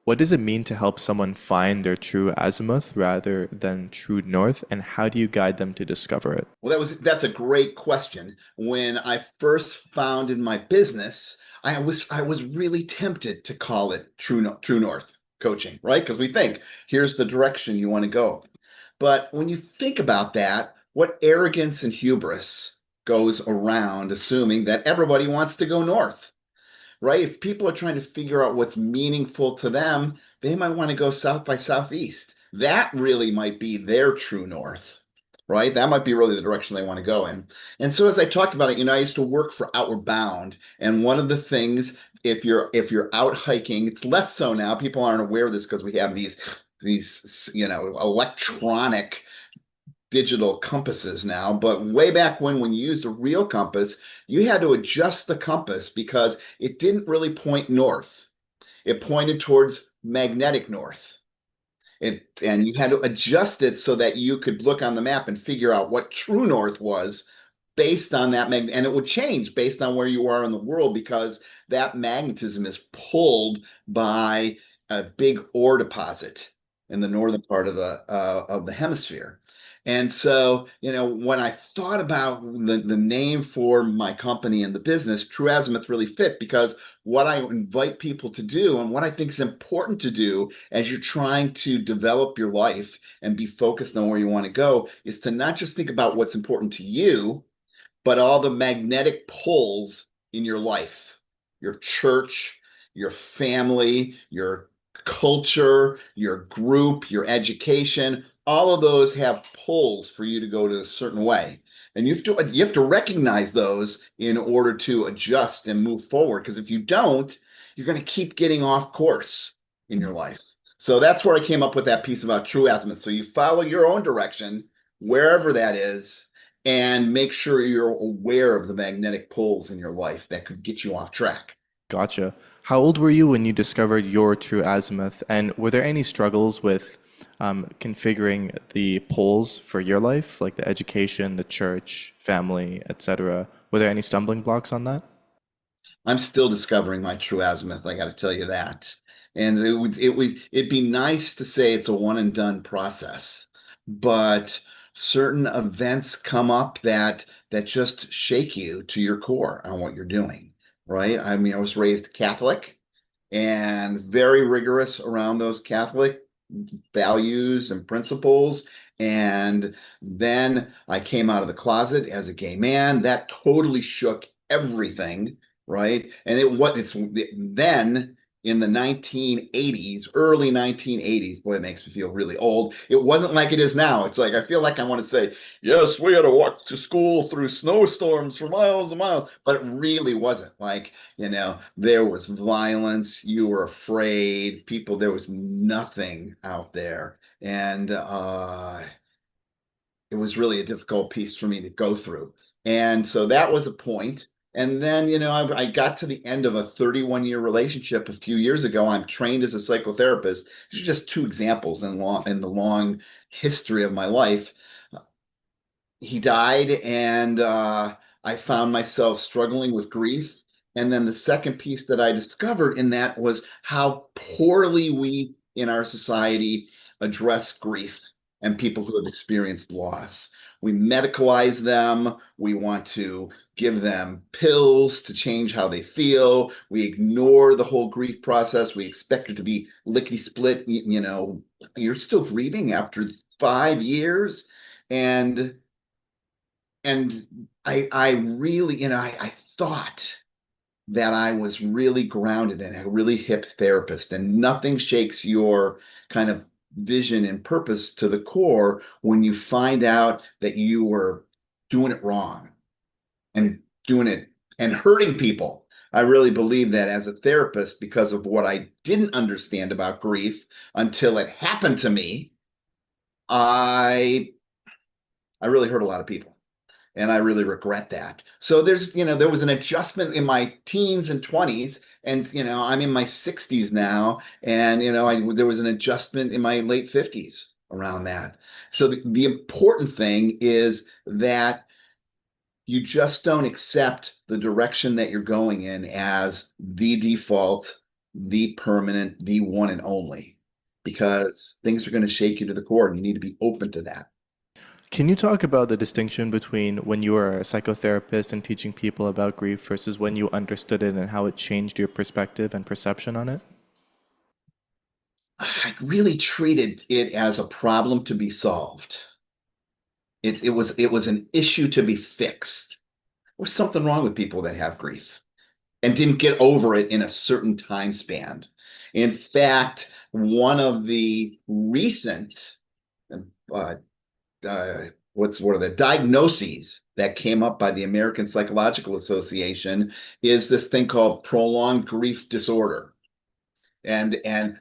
What does it mean to help someone find their true azimuth rather than true north, and how do you guide them to discover it? Well, that's a great question. When I first founded my business, I was really tempted to call it True North Coaching, right? Because we think here's the direction you want to go. But when you think about that, what arrogance and hubris goes around assuming that everybody wants to go north, right? If people are trying to figure out what's meaningful to them, they might want to go south by southeast. That really might be their true north, right? That might be really the direction they want to go in. And so as I talked about it, I used to work for Outward Bound, and one of the things, if you're out hiking, it's less so now. People aren't aware of this because we have these electronic digital compasses now, but way back when you used a real compass, you had to adjust the compass because it didn't really point north. It pointed towards magnetic north. And you had to adjust it so that you could look on the map and figure out what true north was based on that and it would change based on where you are in the world because that magnetism is pulled by a big ore deposit in the northern part of the hemisphere. And so, when I thought about the name for my company and the business, True Azimuth really fit because what I invite people to do and what I think is important to do as you're trying to develop your life and be focused on where you want to go is to not just think about what's important to you, but all the magnetic pulls in your life, your church, your family, your culture, your group, your education, all of those have pulls for you to go to a certain way. And you have to recognize those in order to adjust and move forward. Because if you don't, you're going to keep getting off course in your life. So that's where I came up with that piece about true azimuth. So you follow your own direction, wherever that is, and make sure you're aware of the magnetic pulls in your life that could get you off track. Gotcha. How old were you when you discovered your true azimuth? And were there any struggles with configuring the poles for your life, like the education, the church, family, etc.? Were there any stumbling blocks on that? I'm still discovering my true azimuth, I got to tell you that. And it'd be nice to say it's a one and done process, but certain events come up that just shake you to your core on what you're doing, right? I mean, I was raised Catholic and very rigorous around those Catholic values and principles. And then I came out of the closet as a gay man. That totally shook everything, right? And it's then in the 1980s, early 1980s. Boy, it makes me feel really old. It wasn't like it is now. It's like I feel like I want to say, yes, we had to walk to school through snowstorms for miles and miles, but it really wasn't. Like, there was violence, you were afraid, people, there was nothing out there. And it was really a difficult piece for me to go through. And so that was a point. And then, I got to the end of a 31-year relationship a few years ago. I'm trained as a psychotherapist. These are just two examples in the long history of my life. He died, and I found myself struggling with grief. And then the second piece that I discovered in that was how poorly we in our society address grief and people who have experienced loss. We medicalize them. We want to give them pills to change how they feel. We ignore the whole grief process. We expect it to be lickety split. You're still grieving after 5 years. And I really, I thought that I was really grounded and a really hip therapist, and nothing shakes your kind of vision and purpose to the core when you find out that you were doing it wrong and doing it and hurting people. I really believe that as a therapist, because of what I didn't understand about grief until it happened to me, I I really hurt a lot of people. And I really regret that. So there was an adjustment in my teens and 20s, and I'm in my 60s now, and there was an adjustment in my late 50s around that. So the important thing is that you just don't accept the direction that you're going in as the default the permanent, the one and only, because things are going to shake you to the core and you need to be open to that. Can you talk about the distinction between when you were a psychotherapist and teaching people about grief versus when you understood it and how it changed your perspective and perception on it? I really treated it as a problem to be solved. It was an issue to be fixed. There's something wrong with people that have grief and didn't get over it in a certain time span. In fact, one of the recent uh, what are the diagnoses that came up by the American Psychological Association is this thing called prolonged grief disorder. And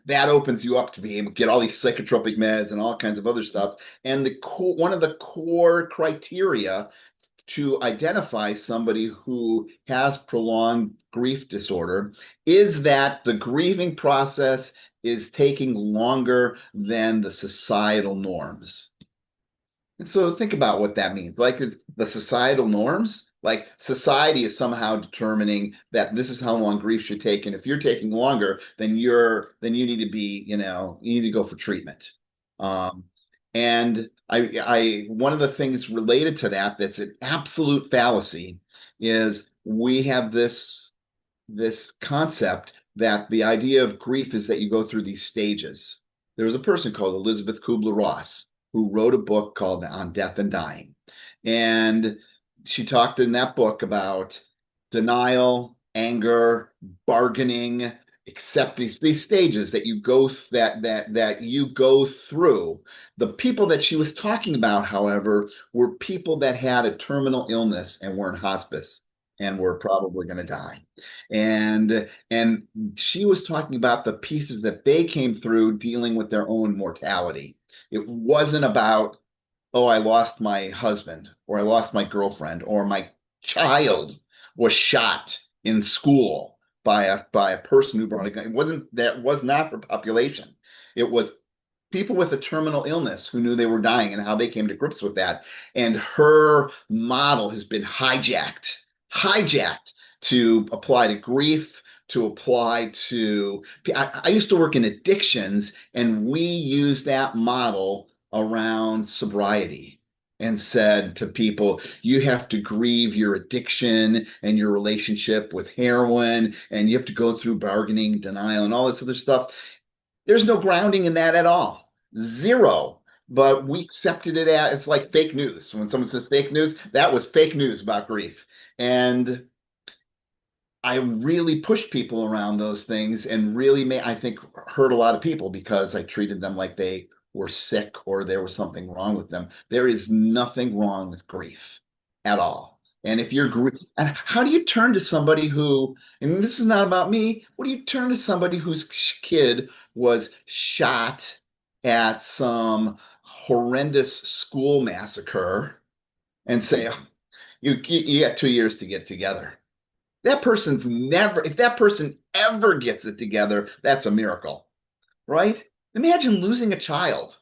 that opens you up to be able to get all these psychotropic meds and all kinds of other stuff. And one of the core criteria to identify somebody who has prolonged grief disorder is that the grieving process is taking longer than the societal norms. And so think about what that means. Like the societal norms, like society is somehow determining that this is how long grief should take. And if you're taking longer, then you need to be, you need to go for treatment. Um, and I one of the things related to that that's an absolute fallacy is we have this concept that the idea of grief is that you go through these stages. There was a person called Elizabeth Kubler-Ross who wrote a book called On Death and Dying. And she talked in that book about denial, anger, bargaining, accept these stages that you go that you go through. The people that she was talking about, however, were people that had a terminal illness and were in hospice and were probably going to die. And she was talking about the pieces that they came through dealing with their own mortality. It wasn't about, oh, I lost my husband, or I lost my girlfriend, or my child was shot in school by a person who brought a gun. It wasn't that was not for population. It was people with a terminal illness who knew they were dying and how they came to grips with that. And her model has been hijacked to apply to grief, to apply to. I used to work in addictions, and we use that model around sobriety and said to people, you have to grieve your addiction and your relationship with heroin, and you have to go through bargaining, denial, and all this other stuff. There's no grounding in that at all. Zero. But we accepted it as it's like fake news. When someone says fake news, that was fake news about grief. And I really pushed people around those things and really I think, hurt a lot of people because I treated them like they were sick or there was something wrong with them. There is nothing wrong with grief at all. And if you're and how do you turn to somebody who, and this is not about me, what do you turn to somebody whose kid was shot at some horrendous school massacre and say, "Oh, you got 2 years to get together." That person's never, if that person ever gets it together, that's a miracle, right? Imagine losing a child,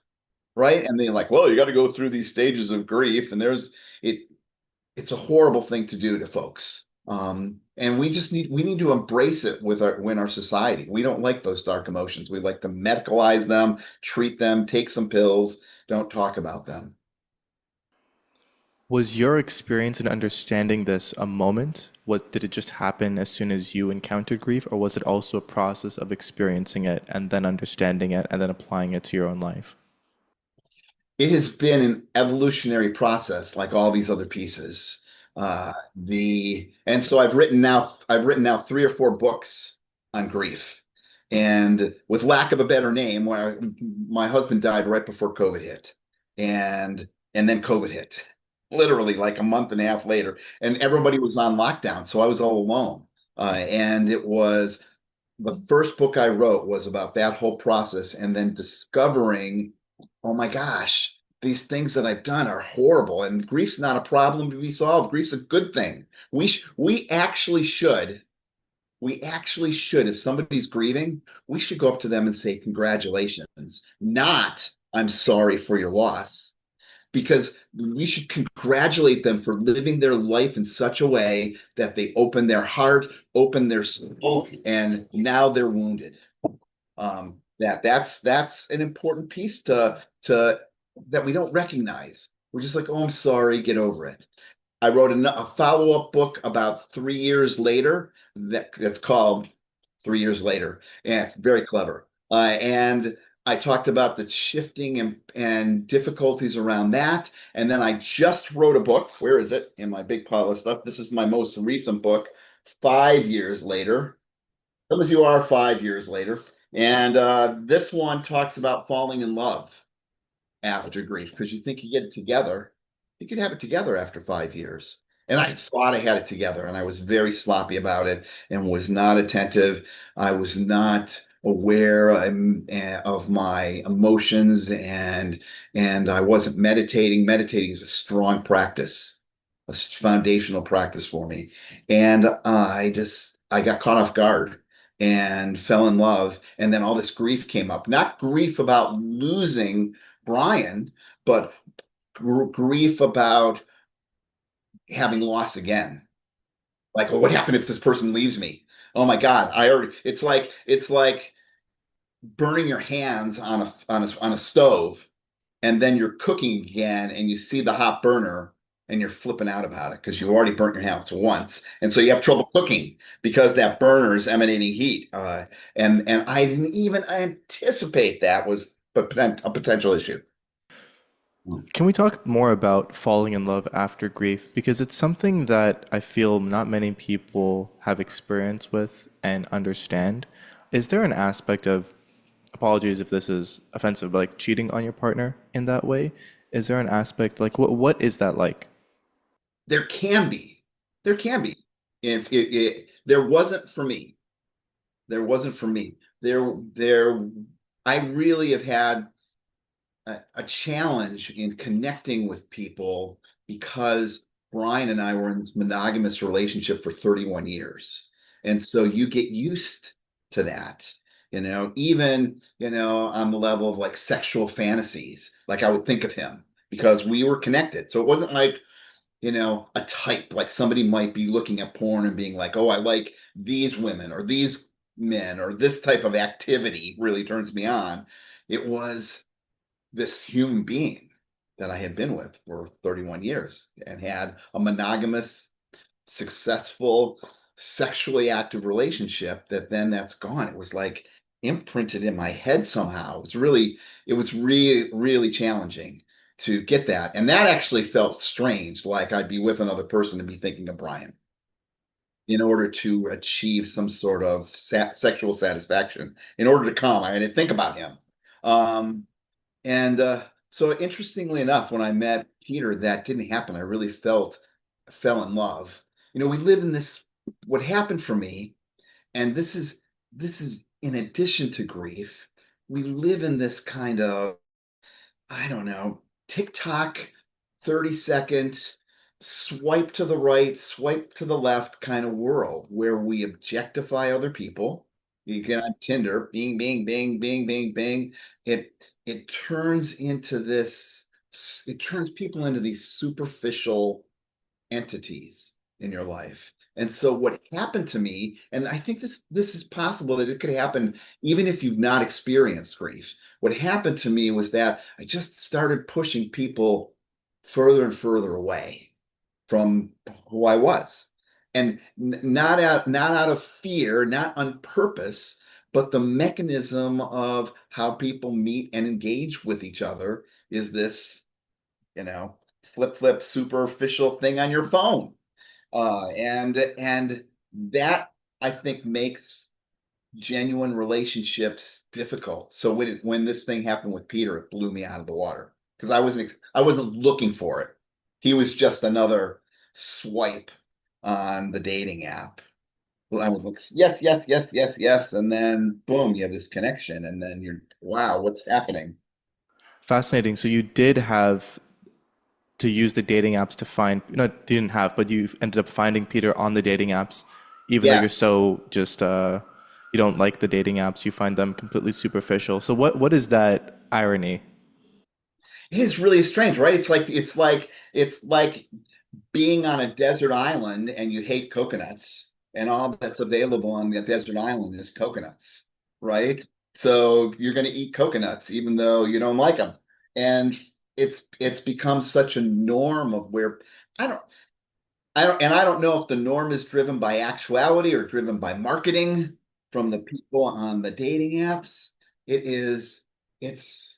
right? And they're like, well, you got to go through these stages of grief, and it, it's a horrible thing to do to folks. And we need to embrace it in our society. We don't like those dark emotions. We like to medicalize them, treat them, take some pills, don't talk about them. Was your experience in understanding this a moment? What did it just happen as soon as you encountered grief, or was it also a process of experiencing it and then understanding it and then applying it to your own life? It has been an evolutionary process like all these other pieces. The and so I've written now 3 or 4 books on grief. And with lack of a better name, where my husband died right before COVID hit. And then COVID hit. Literally like a month and a half later. And everybody was on lockdown. So I was all alone. And it was the first book I wrote was about that whole process and then discovering, oh my gosh, these things that I've done are horrible and grief's not a problem to be solved. Grief's a good thing. We actually should, if somebody's grieving, we should go up to them and say, congratulations, not I'm sorry for your loss. because we should congratulate them for living their life in such a way that they open their heart, open their soul, and now they're wounded. That's an important piece to that we don't recognize. We're just like, oh, I'm sorry, get over it. I wrote a follow-up book about 3 years later that's called 3 Years Later. And very clever. And I talked about the shifting and difficulties around that. And then I just wrote a book. Where is it? In my big pile of stuff. This is my most recent book, 5 years later. Come as you are 5 years later. And this one talks about falling in love after grief because you think you get it together. You could have it together after 5 years. And I thought I had it together, and I was very sloppy about it and was not attentive. I was not aware of my emotions, and I wasn't meditating. Meditating is a strong practice, a foundational practice for me. And I got caught off guard and fell in love. And then all this grief came up, not grief about losing Brian, but grief about having loss again. Like, well, what happened if this person leaves me? Oh my God, it's like burning your hands on a stove, and then you're cooking again, and you see the hot burner, and you're flipping out about it because you already burnt your hands once, and so you have trouble cooking because that burner is emanating heat. And I didn't even anticipate that was a potential issue. Can we talk more about falling in love after grief? Because it's something that I feel not many people have experience with and understand. Is there an aspect of, apologies if this is offensive, but like cheating on your partner in that way? Is there an aspect like what is that like? There can be. There can be. If there wasn't for me. There wasn't for me. I really have had a challenge in connecting with people because Brian and I were in this monogamous relationship for 31 years. And so you get used to that, even, on the level of like sexual fantasies, like I would think of him because we were connected. So it wasn't like, a type, like somebody might be looking at porn and being like, oh, I like these women or these men or this type of activity really turns me on. It was this human being that I had been with for 31 years and had a monogamous, successful, sexually active relationship that's gone. It was like imprinted in my head somehow. It was really, really challenging to get that. And that actually felt strange, like I'd be with another person and be thinking of Brian in order to achieve some sort of sexual satisfaction. In order to come, I didn't think about him. Um, and so interestingly enough, when I met Peter, that didn't happen. I really fell in love. We live in this, what happened for me, and this is in addition to grief, we live in this kind of, I don't know, TikTok 30-second swipe to the right, swipe to the left kind of world where we objectify other people. You get on Tinder, bing, bing, bing, bing, bing, bing. It it turns into this, it turns people into these superficial entities in your life. And so what happened to me, and I think this is possible that it could happen even if you've not experienced grief. What happened to me was that I just started pushing people further and further away from who I was. And not out of fear, not on purpose, but the mechanism of how people meet and engage with each other is this, you know, flip superficial thing on your phone. And that I think makes genuine relationships difficult. So when this thing happened with Peter, it blew me out of the water because I wasn't looking for it. He was just another swipe on the dating app. Well, I was like, yes, yes, yes, yes, yes, and then boom, you have this connection, and then you're, wow, what's happening? Fascinating. So you did have to use the dating apps to find, not didn't have, but you ended up finding Peter on the dating apps, even though you're Yes. so just you don't like the dating apps, you find them completely superficial. So what is that irony? It is really strange, right? It's like being on a desert island and you hate coconuts, and all that's available on the desert island is coconuts, right? So you're going to eat coconuts even though you don't like them. And it's become such a norm of where I don't I don't know if the norm is driven by actuality or driven by marketing from the people on the dating apps. It is it's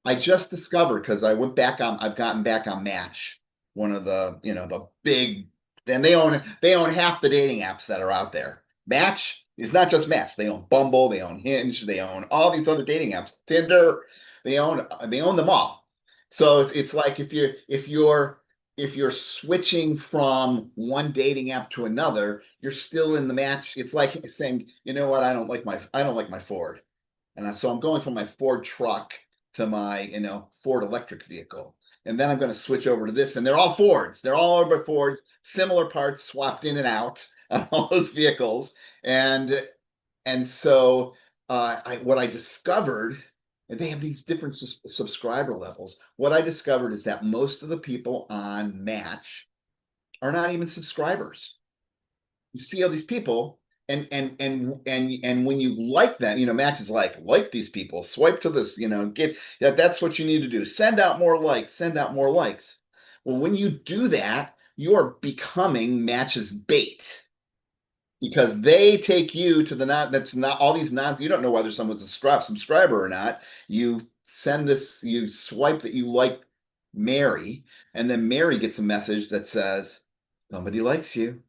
I just discovered because I've gotten back on Match, one of the, the big, and they own half the dating apps that are out there. Match is not just Match. They own Bumble, they own Hinge, they own all these other dating apps. Tinder, they own them all. So it's like if you're switching from one dating app to another, you're still in the Match. It's like saying, you know what, I don't like my Ford. So I'm going from my Ford truck to my, Ford electric vehicle. And then I'm going to switch over to this. And they're all Fords. They're all over Fords, similar parts swapped in and out on all those vehicles. And what I discovered, and they have these different subscriber levels. What I discovered is that most of the people on Match are not even subscribers. You see all these people, and when you like them, Match is like these people, swipe to this, get that's what you need to do. Send out more likes, send out more likes. Well, when you do that, you're becoming Match's bait because they take you to the not that's not all these non you don't know whether someone's a subscriber or not. You swipe that you like Mary, and then Mary gets a message that says somebody likes you.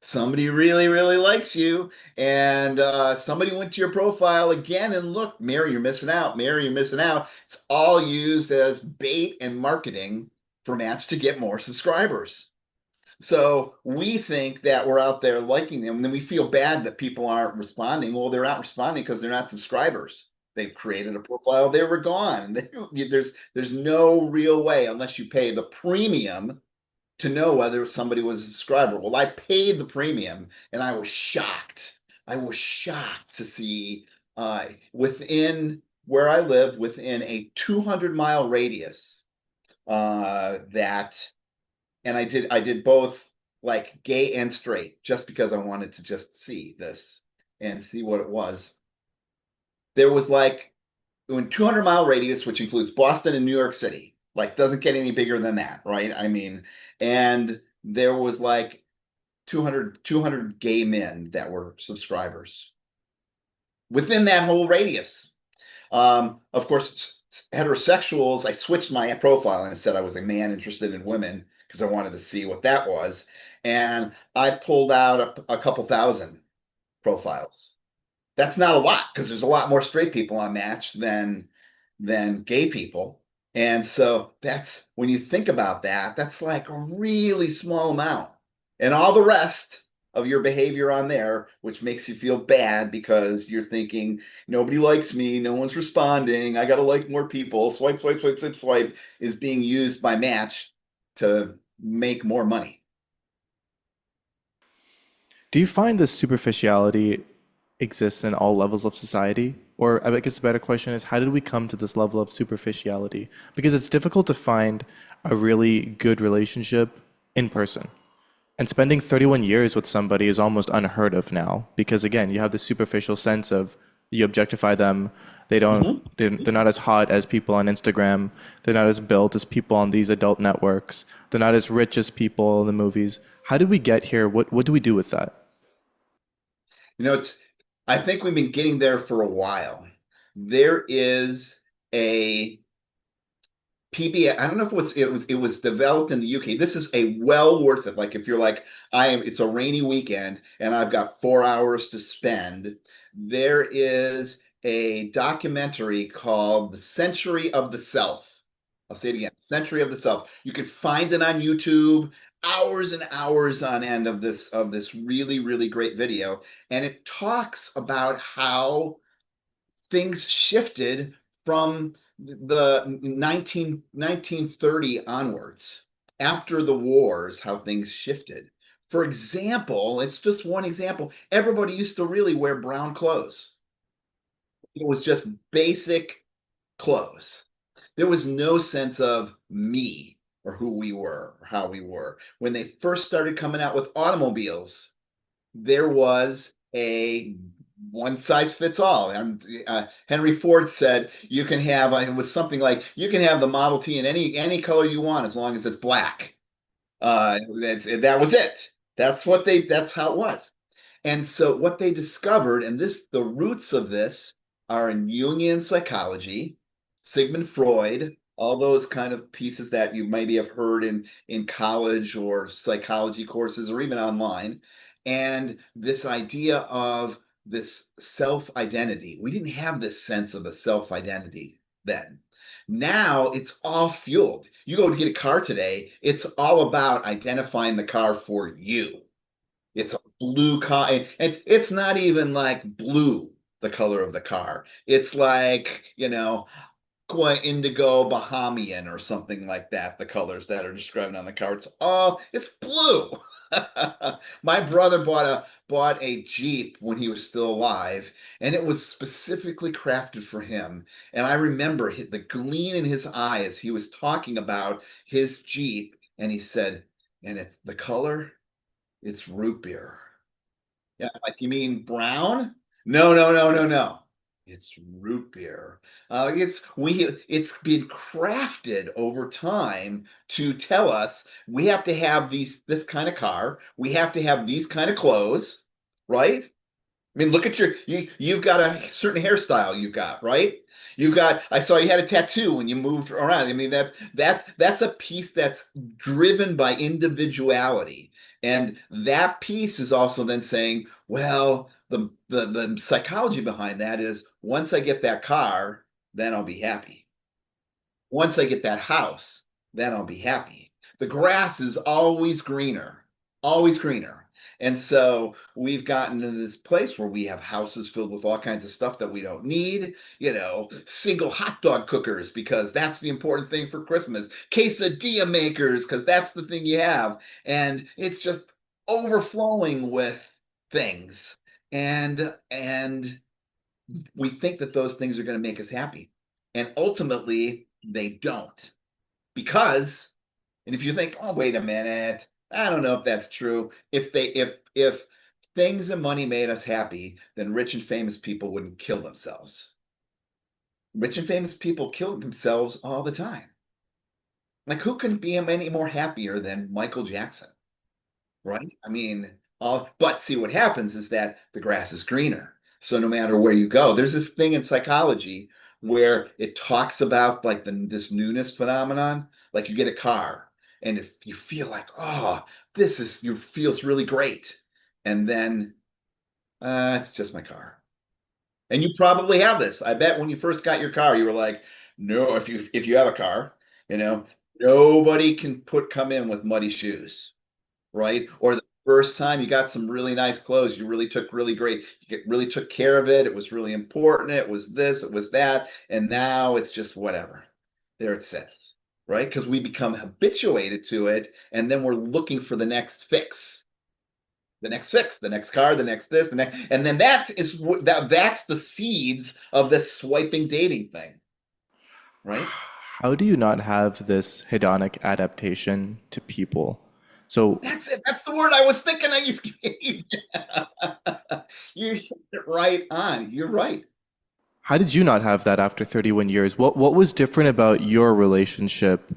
Somebody really, really likes you, and somebody went to your profile again and look, Mary, you're missing out. Mary, you're missing out. It's all used as bait and marketing for Match to get more subscribers. So we think that we're out there liking them, and then we feel bad that people aren't responding. Well, they're not responding because they're not subscribers. They've created a profile, they were gone. There's no real way unless you pay the premium to know whether somebody was a subscriber. Well, I paid the premium and I was shocked. I was shocked to see within where I live, within a 200-mile radius, that, and I did both like gay and straight just because I wanted to just see this and see what it was. There was like in 200-mile radius, which includes Boston and New York City, like doesn't get any bigger than that, right? I mean, and there was like 200 gay men that were subscribers within that whole radius. Of course, heterosexuals, I switched my profile and I said I was a man interested in women because I wanted to see what that was. And I pulled out a couple thousand profiles. That's not a lot because there's a lot more straight people on Match than gay people. And so that's when you think about that, that's like a really small amount. And all the rest of your behavior on there, which makes you feel bad because you're thinking, nobody likes me, no one's responding, I got to like more people, swipe, swipe, swipe, swipe, swipe, is being used by Match to make more money. Do you find this superficiality exists in all levels of society? Or I guess a better question is, how did we come to this level of superficiality? Because it's difficult to find a really good relationship in person. And spending 31 years with somebody is almost unheard of now because again, you have this superficial sense of you objectify them. Mhm. They're not as hot as people on Instagram. They're not as built as people on these adult networks. They're not as rich as people in the movies. How did we get here? What do we do with that? It's I think we've been getting there for a while. There is a PBS. I don't know if it was developed in the UK. This is a well worth it. Like if you're like it's a rainy weekend and I've got 4 hours to spend. There is a documentary called The Century of the Self. I'll say it again, Century of the Self. You can find it on YouTube, hours and hours on end of this really, really great video. And it talks about how things shifted from the 1930 onwards. After the wars, how things shifted. For example, it's just one example. Everybody used to really wear brown clothes. It was just basic clothes. There was no sense of me or who we were or how we were. When they first started coming out with automobiles, there was a one size fits all. Henry Ford said you can have it was something like you can have the Model T in any color you want as long as it's black. That was it. That's how it was. And so what they discovered, and the roots of this are in Jungian psychology, Sigmund Freud, all those kind of pieces that you maybe have heard in college or psychology courses or even online. And this idea of this self-identity. We didn't have this sense of a self-identity then. Now it's all fueled. You go to get a car today, it's all about identifying the car for you. It's a blue car. And it's not even like blue, the color of the car. It's like, aqua indigo Bahamian or something like that, the colors that are described on the car. It's blue. My brother bought a Jeep when he was still alive, and it was specifically crafted for him. And I remember the gleam in his eye as he was talking about his Jeep, and he said, and it's the color, it's root beer. Yeah, like you mean brown? No, no, no, no, no. It's root beer. It's been crafted over time to tell us we have to have this kind of car, we have to have these kind of clothes, right? I mean, look at you've got a certain hairstyle you've got, right? I saw you had a tattoo when you moved around. I mean, that's a piece that's driven by individuality. And that piece is also then saying, well, the psychology behind that is once I get that car, then I'll be happy. Once I get that house, then I'll be happy. The grass is always greener, always greener. And so we've gotten to this place where we have houses filled with all kinds of stuff that we don't need, single hot dog cookers because that's the important thing for Christmas, quesadilla makers because that's the thing you have. And it's just overflowing with things. And we think that those things are going to make us happy. And ultimately, they don't. Because, and if you think, oh, wait a minute, I don't know if that's true. If things and money made us happy, then rich and famous people wouldn't kill themselves. Rich and famous people kill themselves all the time. Like who can be any more happier than Michael Jackson? Right? I mean, but see what happens is that the grass is greener. So no matter where you go, there's this thing in psychology where it talks about like this newness phenomenon. Like you get a car, and if you feel like, oh, you feels really great, and then it's just my car. And you probably have this. I bet when you first got your car, you were like, no, if you have a car, you know, nobody can come in with muddy shoes, right? Or the first time you got some really nice clothes, you really took really great, really took care of it. It was really important. It was this, it was that. And now it's just whatever. There it sits, right? Because we become habituated to it. And then we're looking for the next fix, the next car, the next this, the next. And then that's the seeds of this swiping dating thing, right? How do you not have this hedonic adaptation to people? So, That's it. That's the word I was thinking. You hit it right on. You're right. how did you not have that after 31 years? What was different about your relationship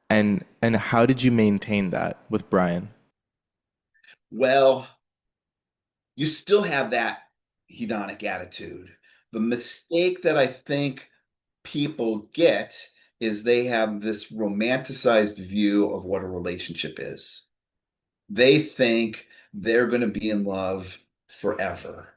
and how did you maintain that with Brian? Well, you still have that hedonic attitude. The mistake that I think people get is they have this romanticized view of what a relationship is. They think they're going to be in love forever.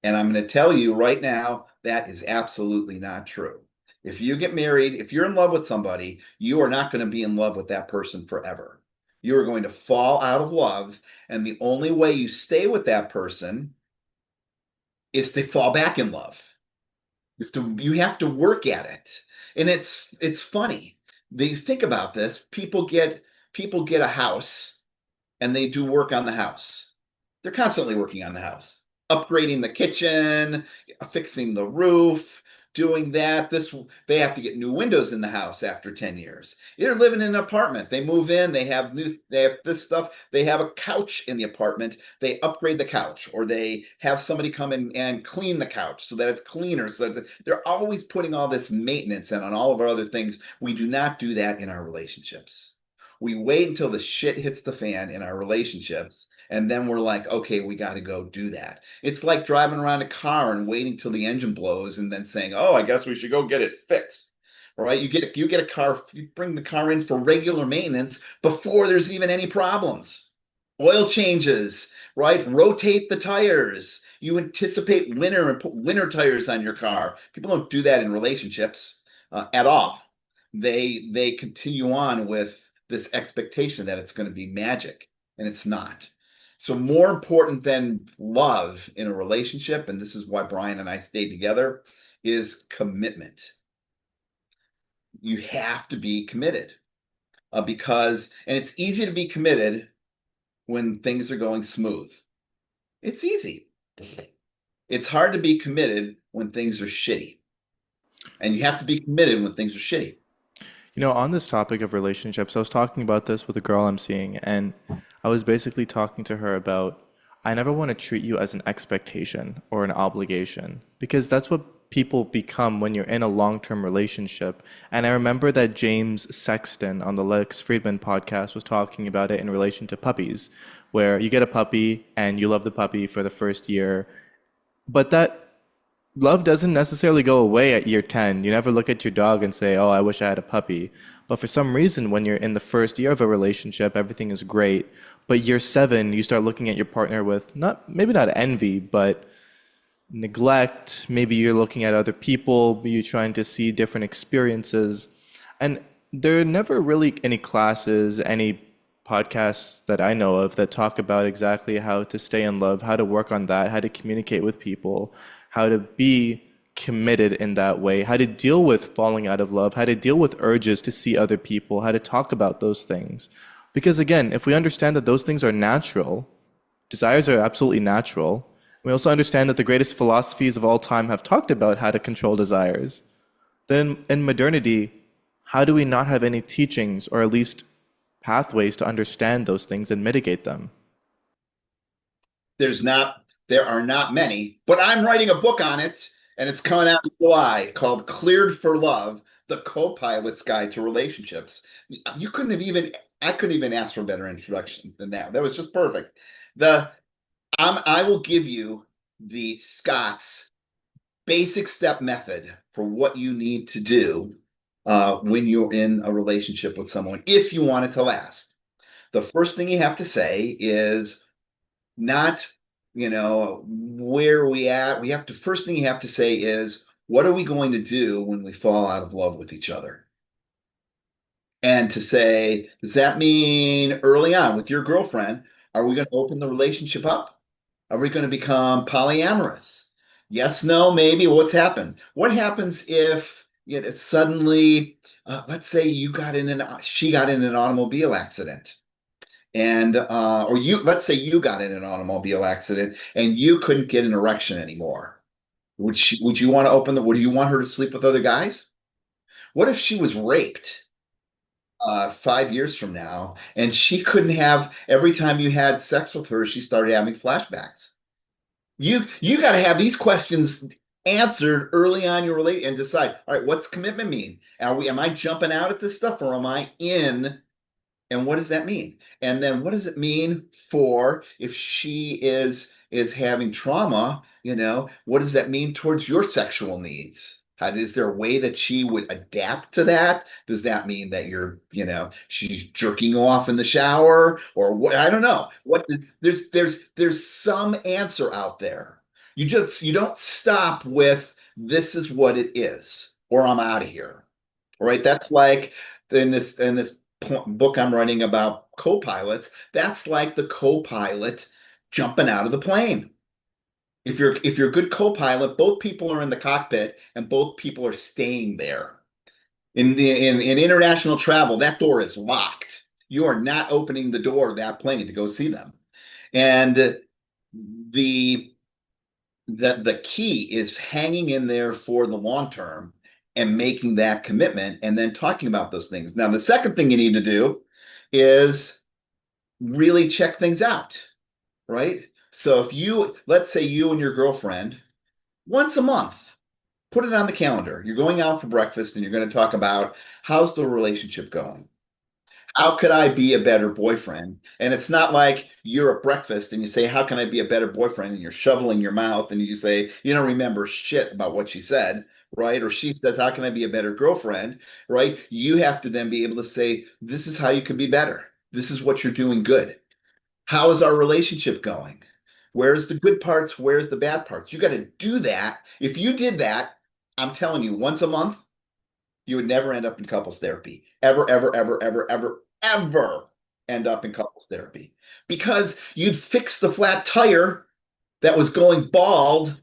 And I'm going to tell you right now, that is absolutely not true. If you get married, if you're in love with somebody, you are not going to be in love with that person forever. You are going to fall out of love. And the only way you stay with that person is to fall back in love. You have to work at it. And it's funny. They think about this. People get a house and they do work on the house. They're constantly working on the house, upgrading the kitchen, fixing the roof, doing that. They have to get new windows in the house after 10 years. They're living in an apartment. They move in, they have this stuff, they have a couch in the apartment. They upgrade the couch, or they have somebody come in and clean the couch so that it's cleaner. So that they're always putting all this maintenance in on all of our other things. We do not do that in our relationships. We wait until the shit hits the fan in our relationships, and then we're like, okay, we got to go do that. It's like driving around a car and waiting till the engine blows and then saying, "Oh, I guess we should go get it fixed." Right? You get a car, you bring the car in for regular maintenance before there's even any problems. Oil changes, right? Rotate the tires. You anticipate winter and put winter tires on your car. People don't do that in relationships at all. They continue on with this expectation that it's going to be magic, and it's not. So more important than love in a relationship, and this is why Brian and I stayed together, is commitment. You have to be committed and it's easy to be committed when things are going smooth. It's easy. It's hard to be committed when things are shitty. And you have to be committed when things are shitty. You know, on this topic of relationships, I was talking about this with a girl I'm seeing, and I was basically talking to her about I never want to treat you as an expectation or an obligation because that's what people become when you're in a long-term relationship. And I remember that James Sexton on the Lex Friedman podcast was talking about it in relation to puppies, where you get a puppy and you love the puppy for the first year, but that love doesn't necessarily go away at year 10. You never look at your dog and say, "Oh, I wish I had a puppy." But for some reason, when you're in the first year of a relationship, everything is great. But year 7, you start looking at your partner with maybe not envy, but neglect. Maybe you're looking at other people, but you're trying to see different experiences. And there are never really any classes, any podcasts that I know of that talk about exactly how to stay in love, how to work on that, how to communicate with people, how to be committed in that way, how to deal with falling out of love, how to deal with urges to see other people, how to talk about those things. Because again, if we understand that those things are natural, desires are absolutely natural. We also understand that the greatest philosophies of all time have talked about how to control desires. Then in modernity, how do we not have any teachings or at least pathways to understand those things and mitigate them? There are not many, but I'm writing a book on it, and it's coming out in July, called Cleared for Love: The Co-Pilot's Guide to Relationships. You couldn't have even I couldn't even ask for a better introduction than that. That was just perfect. The I will give you the Scott's basic step method for what you need to do when you're in a relationship with someone if you want it to last. The first thing you have to say is not, where are we at? First thing you have to say is, what are we going to do when we fall out of love with each other? And to say, does that mean early on with your girlfriend, are we going to open the relationship up? Are we going to become polyamorous? Yes, no, maybe. What's happened? What happens if suddenly, let's say she got in an automobile accident, and or let's say you got in an automobile accident and you couldn't get an erection anymore. Would you want to would you want her to sleep with other guys? What if she was raped 5 years from now, and she couldn't have every time you had sex with her, she started having flashbacks? You got to have these questions answered early on your relate and decide, all right, what's commitment mean? Am I jumping out at this stuff, or am I in? And what does that mean? And then what does it mean for if she is having trauma, what does that mean towards your sexual needs? Is there a way that she would adapt to that? Does that mean that she's jerking off in the shower, or what? I don't know. There's some answer out there. You don't stop with this is what it is, or I'm out of here. Right? That's like in this book I'm writing about co-pilots, that's like the co-pilot jumping out of the plane. If you're a good co-pilot, both people are in the cockpit and both people are staying there. In international travel, that door is locked. You are not opening the door of that plane to go see them. And the that the key is hanging in there for the long term and making that commitment and then talking about those things. Now, the second thing you need to do is really check things out, right? So if you, let's say you and your girlfriend, once a month, put it on the calendar. You're going out for breakfast and you're going to talk about how's the relationship going? How could I be a better boyfriend? And it's not like you're at breakfast and you say, how can I be a better boyfriend? And you're shoveling your mouth and you say, you don't remember shit about what she said, right? Or she says, how can I be a better girlfriend, right? You have to then be able to say, this is how you can be better. This is what you're doing good. How is our relationship going? Where's the good parts? Where's the bad parts? You got to do that. If you did that, I'm telling you, once a month, you would never end up in couples therapy. Ever, ever, ever, ever, ever, ever end up in couples therapy. Because you'd fix the flat tire that was going bald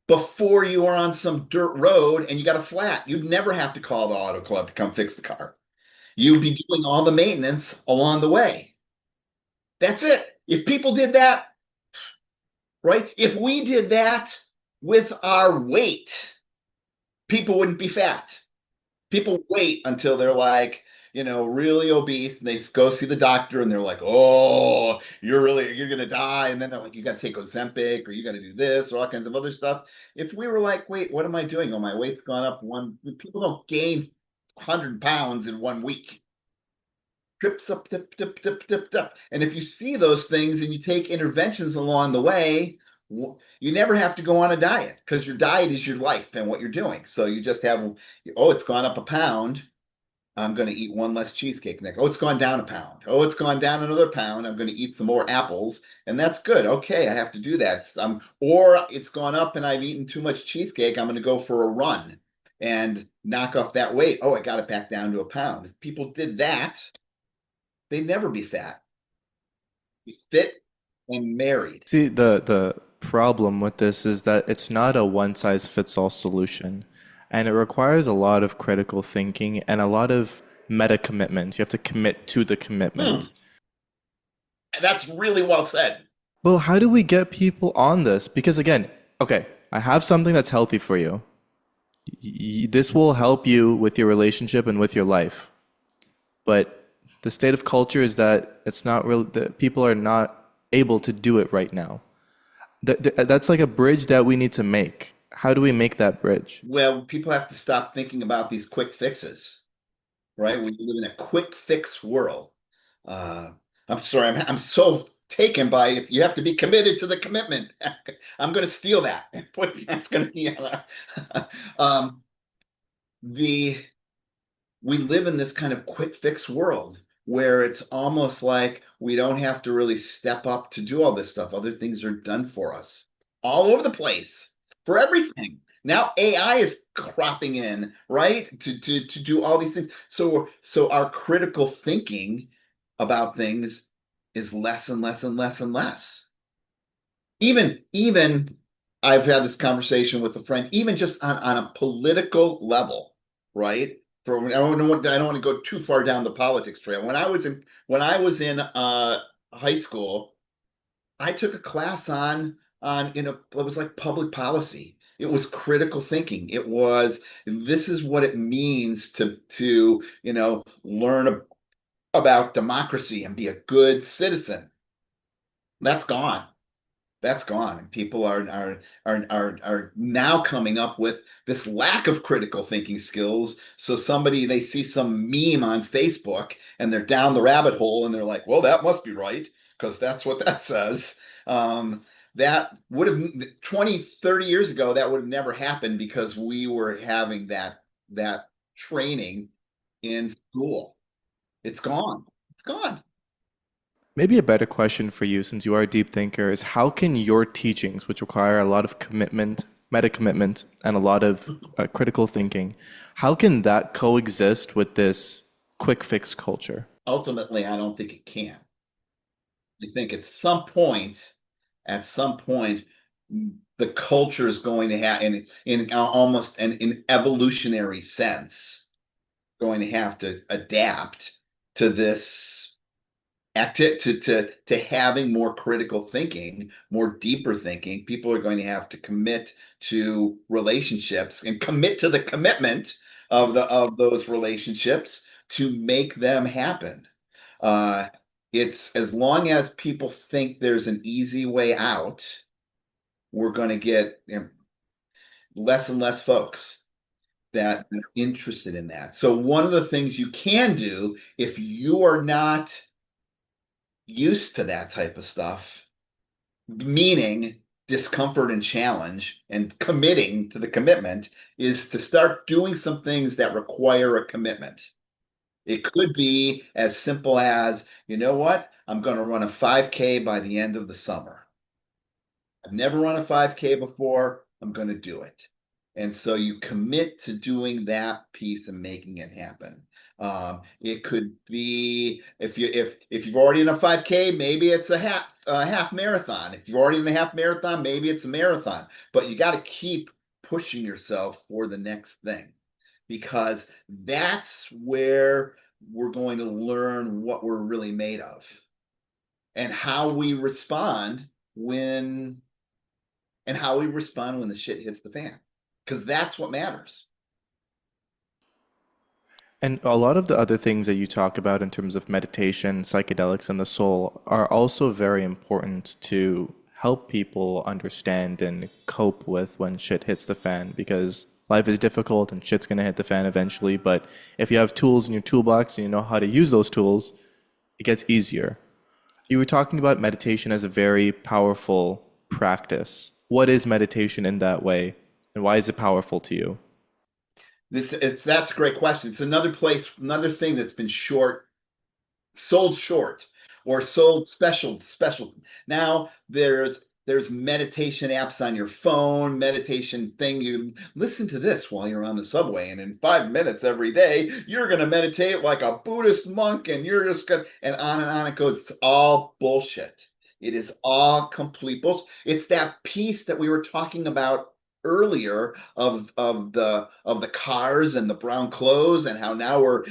before you were on some dirt road and you got a flat. You'd never have to call the auto club to come fix the car. You'd be doing all the maintenance along the way. That's it. If people did that, right? If we did that with our weight, people wouldn't be fat. People wait until they're like, really obese and they go see the doctor and they're like, oh, you're gonna die. And then they're like, you got to take Ozempic or you got to do this or all kinds of other stuff. If we were like, wait, what am I doing? Oh, my weight's gone up one. People don't gain 100 pounds in 1 week. Trips up, dip, dip, dip, dip, dip. And if you see those things and you take interventions along the way, you never have to go on a diet because your diet is your life and what you're doing. So you just have, oh, it's gone up a pound. I'm going to eat one less cheesecake next. Oh, it's gone down a pound. Oh, it's gone down another pound. I'm going to eat some more apples, and that's good. Okay, I have to do that. Or it's gone up and I've eaten too much cheesecake. I'm going to go for a run and knock off that weight. Oh, I got it back down to a pound. If people did that, they'd never be fat. Be fit and married. See, the problem with this is that it's not a one size fits all solution, and it requires a lot of critical thinking and a lot of meta commitment. You have to commit to the Hmm. commitment. That's really well said. Well, how do we get people on this? Because again, okay, I have something that's healthy for you. This will help you with your relationship and with your life. But the state of culture is that it's not real, that people are not able to do it right now. That's like a bridge that we need to make. How do we make that bridge? Well, people have to stop thinking about these quick fixes, right? We live in a quick fix world. Uh, I'm sorry, I'm so taken by if you have to be committed to the commitment. I'm going to steal that and put that's going to be um, the we live in this kind of quick fix world where it's almost like we don't have to really step up to do all this stuff. Other things are done for us all over the place for everything. Now AI is cropping in, right? To do all these things. So our critical thinking about things is less and less and less and less. Even I've had this conversation with a friend, even just on a political level, right? I don't want to go too far down the politics trail. When I was in high school, I took a class on it was like public policy. It was critical thinking. It was this is what it means to learn about democracy and be a good citizen. That's gone. That's gone. And people are now coming up with this lack of critical thinking skills. So they see some meme on Facebook and they're down the rabbit hole and they're like, well, that must be right because that's what that says. That would have 20, 30 years ago, that would have never happened because we were having that training in school. It's gone. It's gone. Maybe a better question for you, since you are a deep thinker, is how can your teachings, which require a lot of commitment, meta commitment, and a lot of critical thinking, how can that coexist with this quick fix culture? Ultimately, I don't think it can. I think at some point, the culture is going to have, in almost an evolutionary sense, going to have to adapt to this to having more critical thinking, more deeper thinking. People are going to have to commit to relationships and commit to the commitment of those relationships to make them happen. Uh, it's as long as people think there's an easy way out, we're going to get, less and less folks that are interested in that. So one of the things you can do if you are not used to that type of stuff, meaning discomfort and challenge and committing to the commitment, is to start doing some things that require a commitment. It could be as simple as, you know what? I'm going to run a 5K by the end of the summer. I've never run a 5K before. I'm going to do it. And so you commit to doing that piece and making it happen. It could be if you've already in a 5K, maybe it's a half marathon. If you're already in a half marathon, maybe it's a marathon. But you got to keep pushing yourself for the next thing because that's where we're going to learn what we're really made of and how we respond when when the shit hits the fan, because that's what matters. And a lot of the other things that you talk about in terms of meditation, psychedelics, and the soul are also very important to help people understand and cope with when shit hits the fan because life is difficult and shit's gonna hit the fan eventually. But if you have tools in your toolbox and you know how to use those tools, it gets easier. You were talking about meditation as a very powerful practice. What is meditation in that way, and why is it powerful to you? That's a great question. It's another thing that's been sold short or sold special. Now there's meditation apps on your phone, meditation thing. You listen to this while you're on the subway, and in 5 minutes every day, you're gonna meditate like a Buddhist monk, and you're just gonna and on it goes. It's all bullshit. It is all complete bullshit. It's that piece that we were talking about earlier of the cars and the brown clothes and how now we're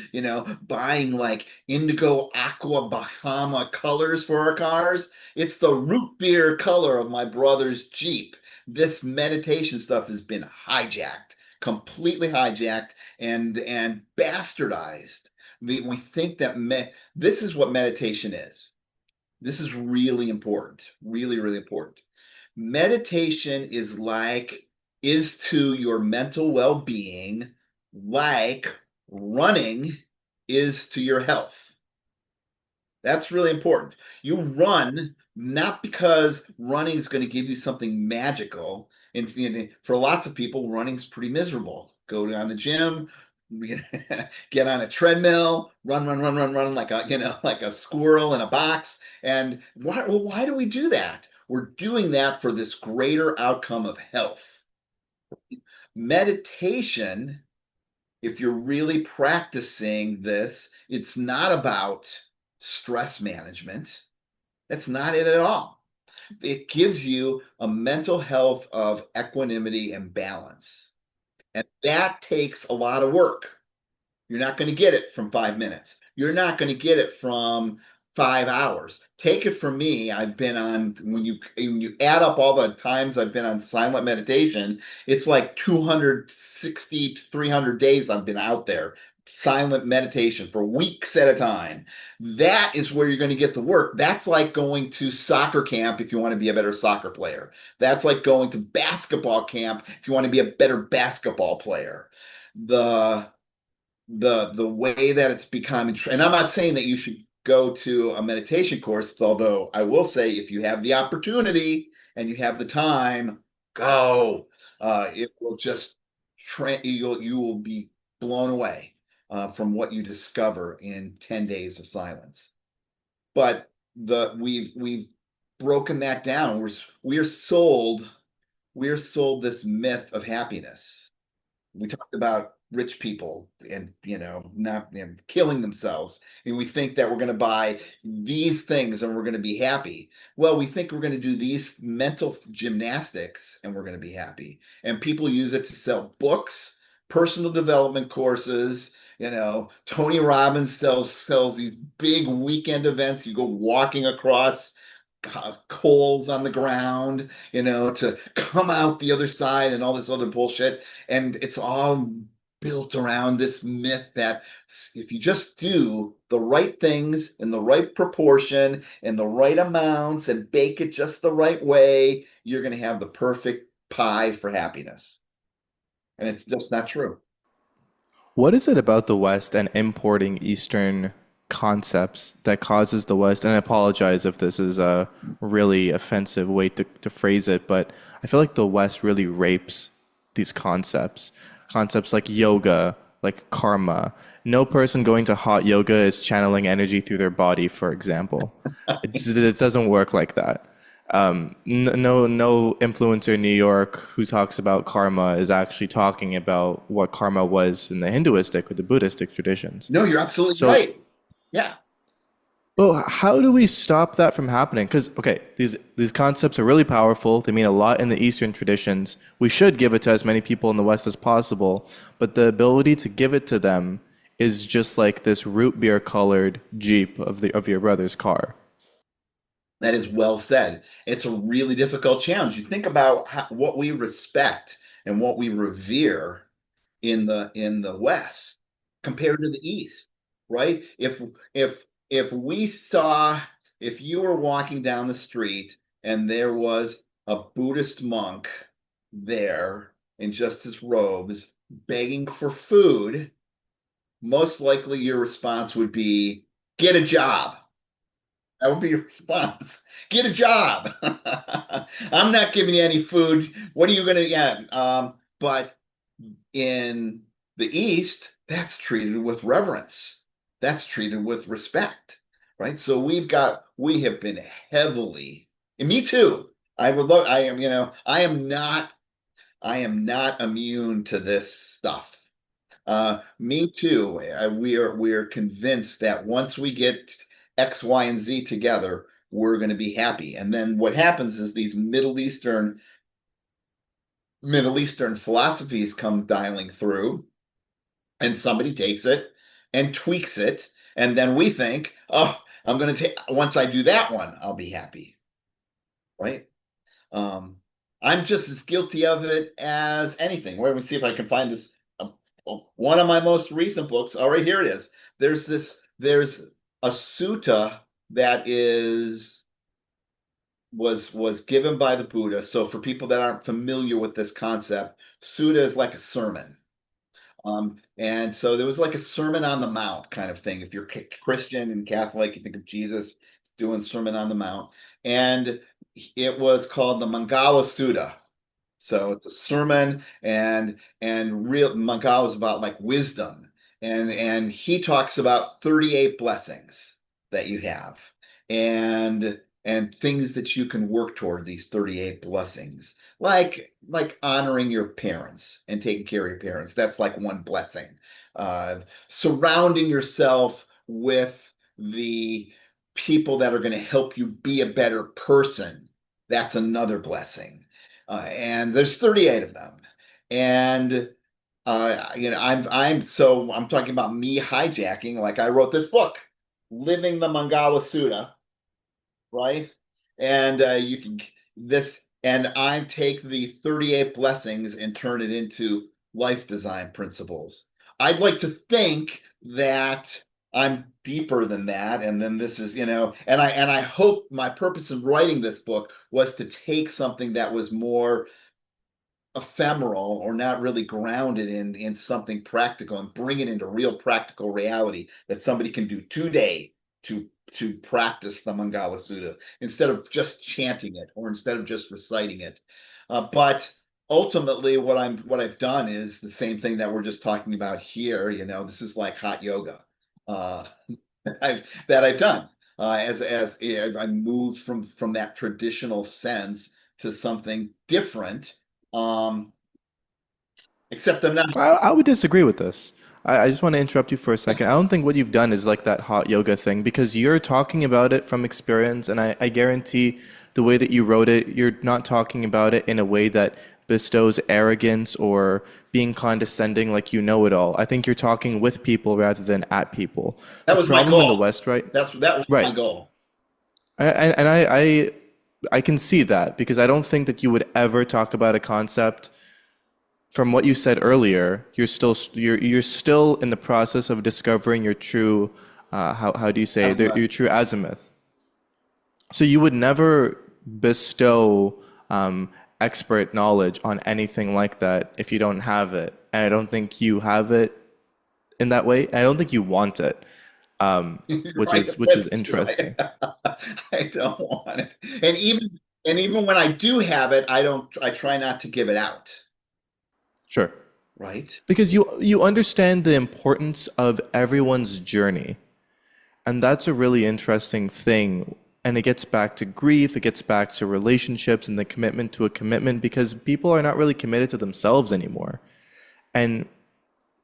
buying like indigo aqua bahama colors for our cars. It's the root beer color of my brother's Jeep. This meditation stuff has been hijacked, completely hijacked and bastardized. We think that this is what meditation is. This is really important, really, really important. Meditation is to your mental well-being like running is to your health. That's really important. You run not because running is going to give you something magical. And for lots of people, running is pretty miserable. Go down the gym, get on a treadmill, run like a squirrel in a box. And why do we do that? We're doing that for this greater outcome of health. Meditation, if you're really practicing this, it's not about stress management. That's not it at all. It gives you a mental health of equanimity and balance. And that takes a lot of work. You're not going to get it from 5 minutes. You're not going to get it from 5 hours. Take it from me. I've been on, when you add up all the times I've been on silent meditation, it's like 260 to 300 days I've been out there. Silent meditation for weeks at a time. That is where you're going to get the work. That's like going to soccer camp if you want to be a better soccer player. That's like going to basketball camp if you want to be a better basketball player. The the way that it's becoming, and I'm not saying that you should go to a meditation course, although I will say if you have the opportunity and you have the time, go. It will just you will be blown away from what you discover in 10 days of silence. But we've broken that down. We are sold this myth of happiness. We talked about rich people and not killing themselves, and we think that we're going to buy these things and we're going to be happy. Well, we think we're going to do these mental gymnastics and we're going to be happy, and people use it to sell books, personal development courses, Tony Robbins sells these big weekend events. You go walking across coals on the ground, to come out the other side and all this other bullshit. And it's all built around this myth that if you just do the right things in the right proportion and the right amounts and bake it just the right way, you're going to have the perfect pie for happiness. And it's just not true. What is it about the West and importing Eastern concepts that causes the West, and I apologize if this is a really offensive way to phrase it, but I feel like the West really rapes these concepts. Concepts like yoga, like karma. No person going to hot yoga is channeling energy through their body, for example. It doesn't work like that. No influencer in New York who talks about karma is actually talking about what karma was in the Hinduistic or the Buddhistic traditions. No, you're absolutely So, right. Yeah. but how do we stop that from happening? Because okay, these concepts are really powerful. They mean a lot in the Eastern traditions. We should give it to as many people in the West as possible. But the ability to give it to them is just like this root beer colored Jeep of your brother's car. That is well said. It's a really difficult challenge. You think about what we respect and what we revere in the West compared to the East, right? If we saw if you were walking down the street and there was a Buddhist monk there in just his robes begging for food, most likely your response would be, get a job. That would be your response. Get a job. I'm not giving you any food. What are you gonna get? But in the East, that's treated with reverence. That's treated with respect, right? So we have been heavily, and me too. I would look, I am, I am not immune to this stuff. Me too. We are convinced that once we get X, Y, and Z together, we're going to be happy. And then what happens is these Middle Eastern philosophies come dialing through, and somebody takes it and tweaks it, and then we think, oh, I'm going to take once I do that one, I'll be happy, right? Um, I'm just as guilty of it as anything. Wait, let me see if I can find this. One of my most recent books. Oh, right here it is. There's a sutta that was given by the Buddha. So for people that aren't familiar with this concept, sutta is like a sermon. And so there was like a Sermon on the Mount kind of thing. If you're Christian and Catholic, you think of Jesus doing Sermon on the Mount. And it was called the Mangala Sutta. So it's a sermon, and real Mangala is about like wisdom. And he talks about 38 blessings that you have and things that you can work toward these 38 blessings, like honoring your parents and taking care of your parents. That's like one blessing. Surrounding yourself with the people that are going to help you be a better person. That's another blessing. And there's 38 of them. And I'm talking about me hijacking, like I wrote this book, Living the Mangala Sutta, right? And you can this, and I take the 38 blessings and turn it into life design principles. I'd like to think that I'm deeper than that, and then this is, and I hope my purpose in writing this book was to take something that was more ephemeral or not really grounded in something practical and bring it into real practical reality that somebody can do today to to practice the Mangala Sutta instead of just chanting it or instead of just reciting it. But ultimately, what I've done is the same thing that we're just talking about here. This is like hot yoga uh, that I've done as I moved from that traditional sense to something different. Um, except I'm not. I would disagree with this. I just want to interrupt you for a second. I don't think what you've done is like that hot yoga thing because you're talking about it from experience, and I guarantee the way that you wrote it, you're not talking about it in a way that bestows arrogance or being condescending like you know it all. I think you're talking with people rather than at people. That The was my problem in the goal. West, right? That was my Right. goal. And I can see that because I don't think that you would ever talk about a concept from what you said earlier. You're still in the process of discovering your true how do you say Azimuth. your true azimuth. So you would never bestow expert knowledge on anything like that if you don't have it. And I don't think you have it in that way. I don't think you want it, which Right, is that's right. interesting. I don't want it. And even when I do have it, I try not to give it out. Sure. Right? Because you understand the importance of everyone's journey. And that's a really interesting thing. And it gets back to grief, it gets back to relationships and the commitment to a commitment because people are not really committed to themselves anymore. And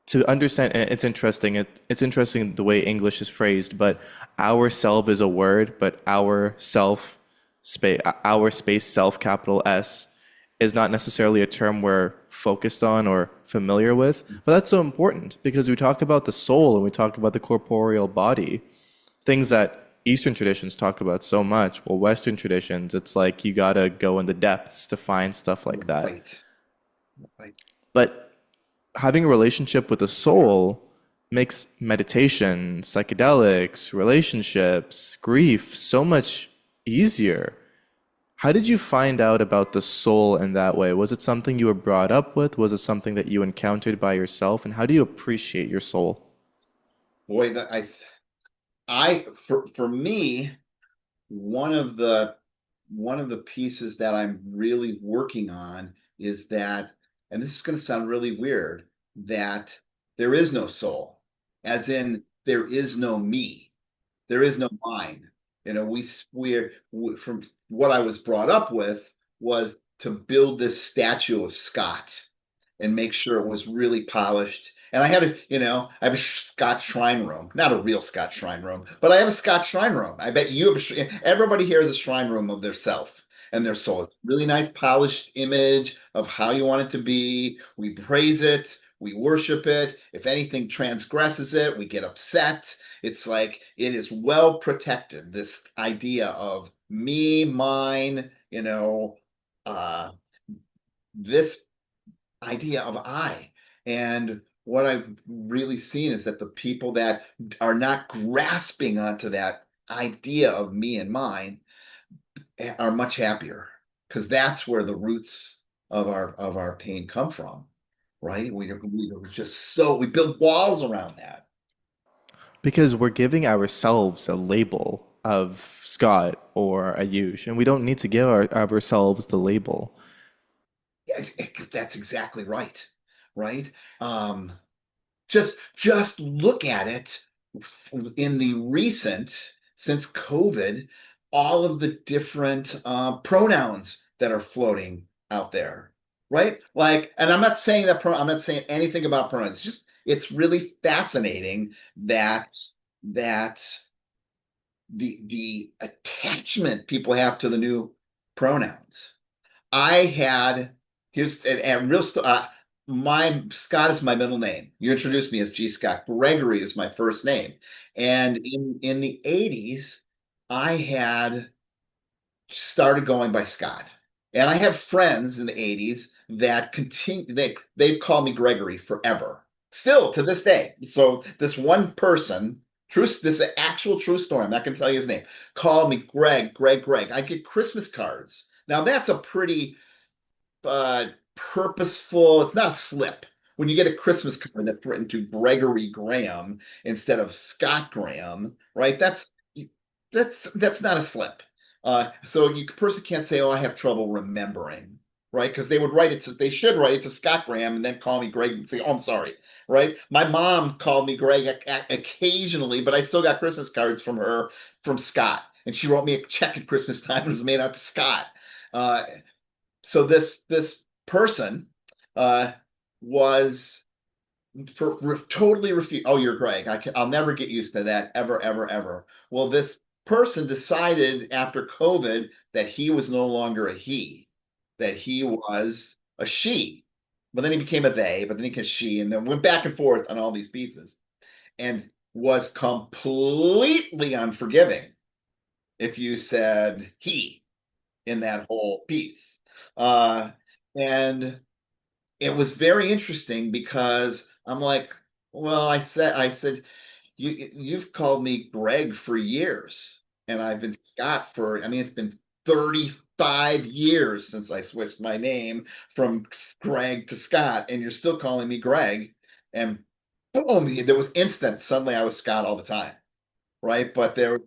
to understand, and it's interesting the way English is phrased, but our self is a word, but our space self capital S is not necessarily a term we're focused on or familiar with. But that's so important because we talk about the soul and we talk about the corporeal body, things that Eastern traditions talk about so much. Well, Western traditions, it's like you gotta go in the depths to find stuff like that. Right. Right. But having a relationship with the soul makes meditation, psychedelics, relationships, grief so much easier. How did you find out about the soul in that way? Was it something you were brought up with? Was it something that you encountered by yourself? And how do you appreciate your soul? Boy, that for me, one of the one of the pieces that I'm really working on is that, and this is going to sound really weird, that there is no soul, as in there is no me, there is no mind. From what I was brought up with was to build this statue of Scott and make sure it was really polished. And I have a Scott shrine room, not a real Scott shrine room, but I have a Scott shrine room. I bet you have everybody here has a shrine room of their self and their soul. It's a really nice polished image of how you want it to be. We praise it. We worship it. If anything transgresses it, we get upset. It's like it is well protected. This idea of me, mine, uh, this idea of I. And what I've really seen is that the people that are not grasping onto that idea of me and mine are much happier because that's where the roots of our pain come from, right? We just we build walls around that. Because we're giving ourselves a label of Scott or Ayush, and we don't need to give ourselves the label. Yeah, that's exactly right, right? Um, just look at it in the recent since COVID, all of the different pronouns that are floating out there, right? Like, and I'm not saying I'm not saying anything about pronouns. It's really fascinating that the attachment people have to the new pronouns. I had here's and real my Scott is my middle name. You introduced me as G. Scott. Gregory is my first name. And in the 80s, I had started going by Scott. And I have friends in the 80s that continue they've called me Gregory forever. Still to this day. So this one person, this is an actual true story. I'm not gonna tell you his name, called me Greg. I get Christmas cards. Now that's a pretty purposeful. It's not a slip. When you get a Christmas card that's written to Gregory Graham instead of Scott Graham, right? That's not a slip. So you person can't say, "Oh, I have trouble remembering," right? Because they should write it to Scott Graham and then call me Greg and say, "Oh, I'm sorry," right? My mom called me Greg occasionally, but I still got Christmas cards from her from Scott, and she wrote me a check at Christmas time and it was made out to Scott. Uh, so this person uh, was totally refused. Oh, you're Greg. I'll never get used to that ever. Well, this person decided after COVID that he was no longer a he, that he was. a she, but then he became a they, but then he became she, and then went back and forth on all these pieces, and was completely unforgiving if you said he in that whole piece. Uh, and it was very interesting because I'm like, well, I said, you've called me Greg for years, and I've been Scott for, I mean, it's been 35 years since I switched my name from Greg to Scott, and you're still calling me Greg. And boom, there was instant. Suddenly I was Scott all the time, right? But there,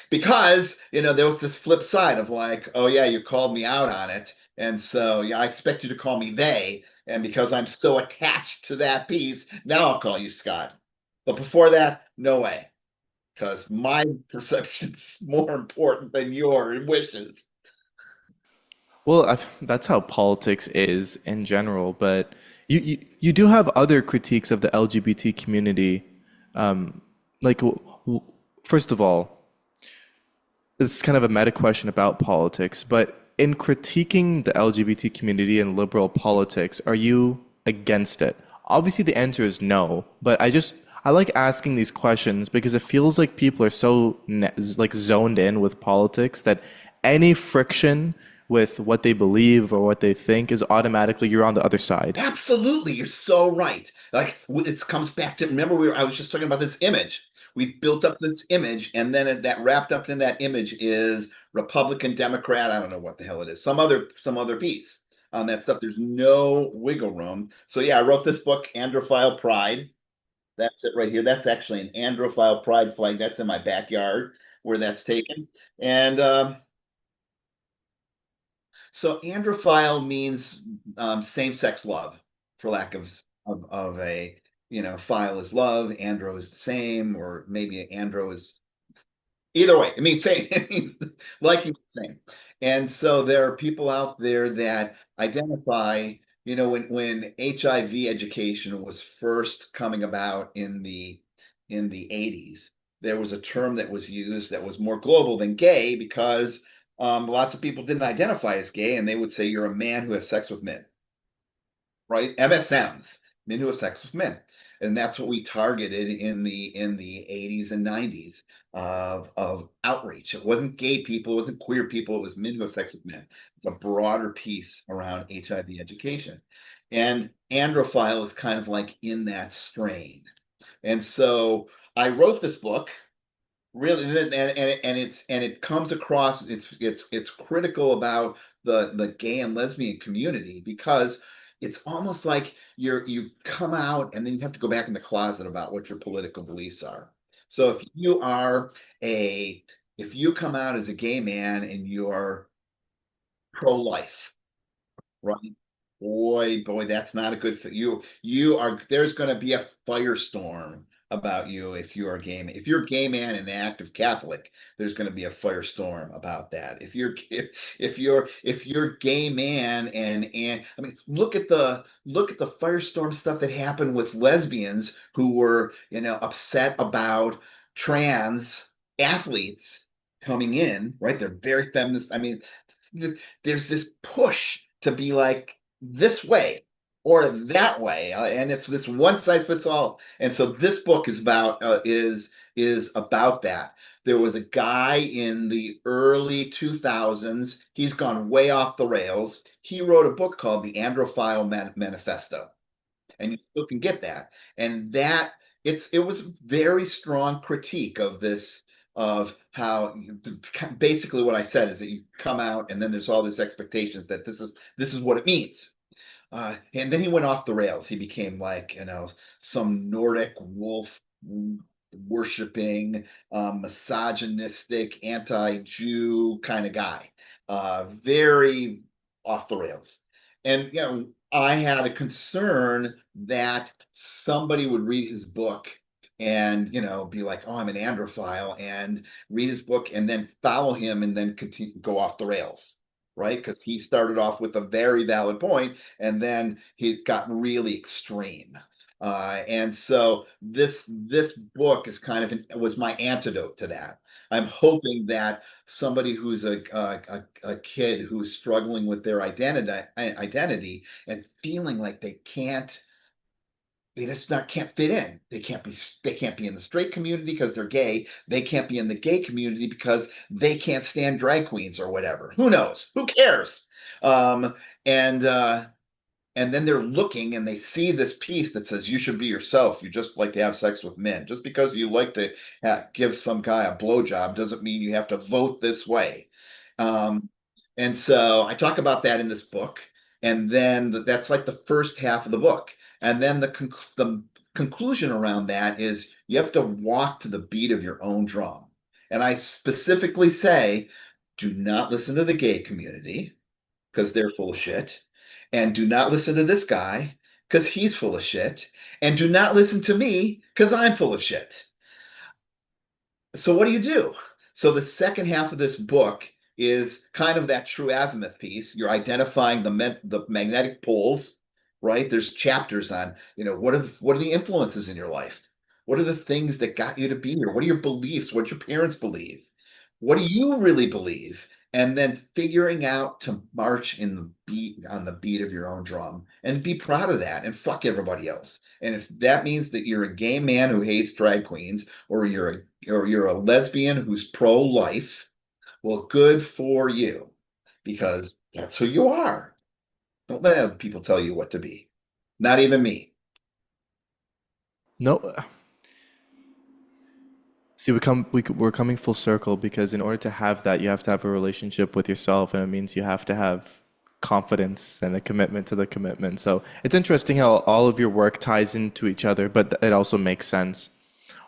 because there was this flip side of like, oh yeah, you called me out on it, and so yeah, I expect you to call me they, and because I'm so attached to that piece, now I'll call you Scott. But before that, no way, because my perception's more important than your wishes. Well, that's how politics is in general, but you do have other critiques of the LGBT community. Like, first of all, it's kind of a meta question about politics, but in critiquing the LGBT community and liberal politics, are you against it? Obviously, the answer is no, but I like asking these questions because it feels like people are so like zoned in with politics that any friction with what they believe or what they think is automatically you're on the other side. Absolutely, you're so right. Like it comes back to, remember, I was just talking about this image. We built up this image, and then that wrapped up in that image is Republican, Democrat. I don't know what the hell it is. Some other piece on that stuff. There's no wiggle room. So yeah, I wrote this book, Androphile Pride. That's it right here. That's actually an Androphile Pride flag. That's in my backyard where that's taken. And so androphile means same-sex love, for lack of a, phile is love, andro is the same, or maybe andro is either way. It means same. It means liking the same. And so there are people out there that identify, when HIV education was first coming about in the 80s, there was a term that was used that was more global than gay because lots of people didn't identify as gay, and they would say you're a man who has sex with men, right? MSMs, men who have sex with men. And that's what we targeted in the 80s and 90s of outreach. It wasn't gay people, it wasn't queer people, it was men who have sex with men. It's a broader piece around HIV education. And androphile is kind of like in that strain. And so I wrote this book really, and it comes across, it's critical about the gay and lesbian community because it's almost like you come out and then you have to go back in the closet about what your political beliefs are. So a if you come out as a gay man and you're pro-life, right? Boy, that's not a good fit. There's going to be a firestorm about you if you're a gay man. If you're a gay man and an active Catholic, there's going to be a firestorm about that. If you're gay man and I mean, look at the firestorm stuff that happened with lesbians who were, upset about trans athletes coming in, right? They're very feminist. I mean, there's this push to be like this way or that way, and it's this one size fits all. And so this book is about that. There was a guy in the early 2000s. He's gone way off the rails. He wrote a book called The Androphile Manifesto, and you still can get that. And it was very strong critique of this, of how basically what I said is that you come out and then there's all this expectations that this is what it means. And then he went off the rails. He became like, some Nordic wolf worshiping, misogynistic, anti-Jew kind of guy. Very off the rails. And, I had a concern that somebody would read his book and, be like, oh, I'm an androphile, and read his book and then follow him and then continue go off the rails, right? Because he started off with a very valid point and then he got really extreme. And so this book is kind of was my antidote to that. I'm hoping that somebody who's a kid who's struggling with their identity and feeling like they just not can't fit in. They can't be in the straight community because they're gay. They can't be in the gay community because they can't stand drag queens or whatever. Who knows? Who cares? Um, and and then they're looking and they see this piece that says you should be yourself. You just like to have sex with men. Just because you like to give some guy a blowjob doesn't mean you have to vote this way. Um, and so I talk about that in this book, and then that's like the first half of the book, and then the conclusion around that is you have to walk to the beat of your own drum. And I specifically say, do not listen to the gay community because they're full of shit. And do not listen to this guy because he's full of shit. And do not listen to me because I'm full of shit. So what do you do? So the second half of this book is kind of that true azimuth piece. You're identifying the magnetic poles, right? There's chapters on, what are the influences in your life? What are the things that got you to be here? What are your beliefs? What your parents believe? What do you really believe? And then figuring out to march in the beat on the beat of your own drum and be proud of that and fuck everybody else. And if that means that you're a gay man who hates drag queens or you're a lesbian who's pro-life, well, good for you because that's who you are. Don't let other people tell you what to be. Not even me. No, see, we're coming full circle because in order to have that, you have to have a relationship with yourself, and it means you have to have confidence and a commitment to the commitment. So it's interesting how all of your work ties into each other, but it also makes sense.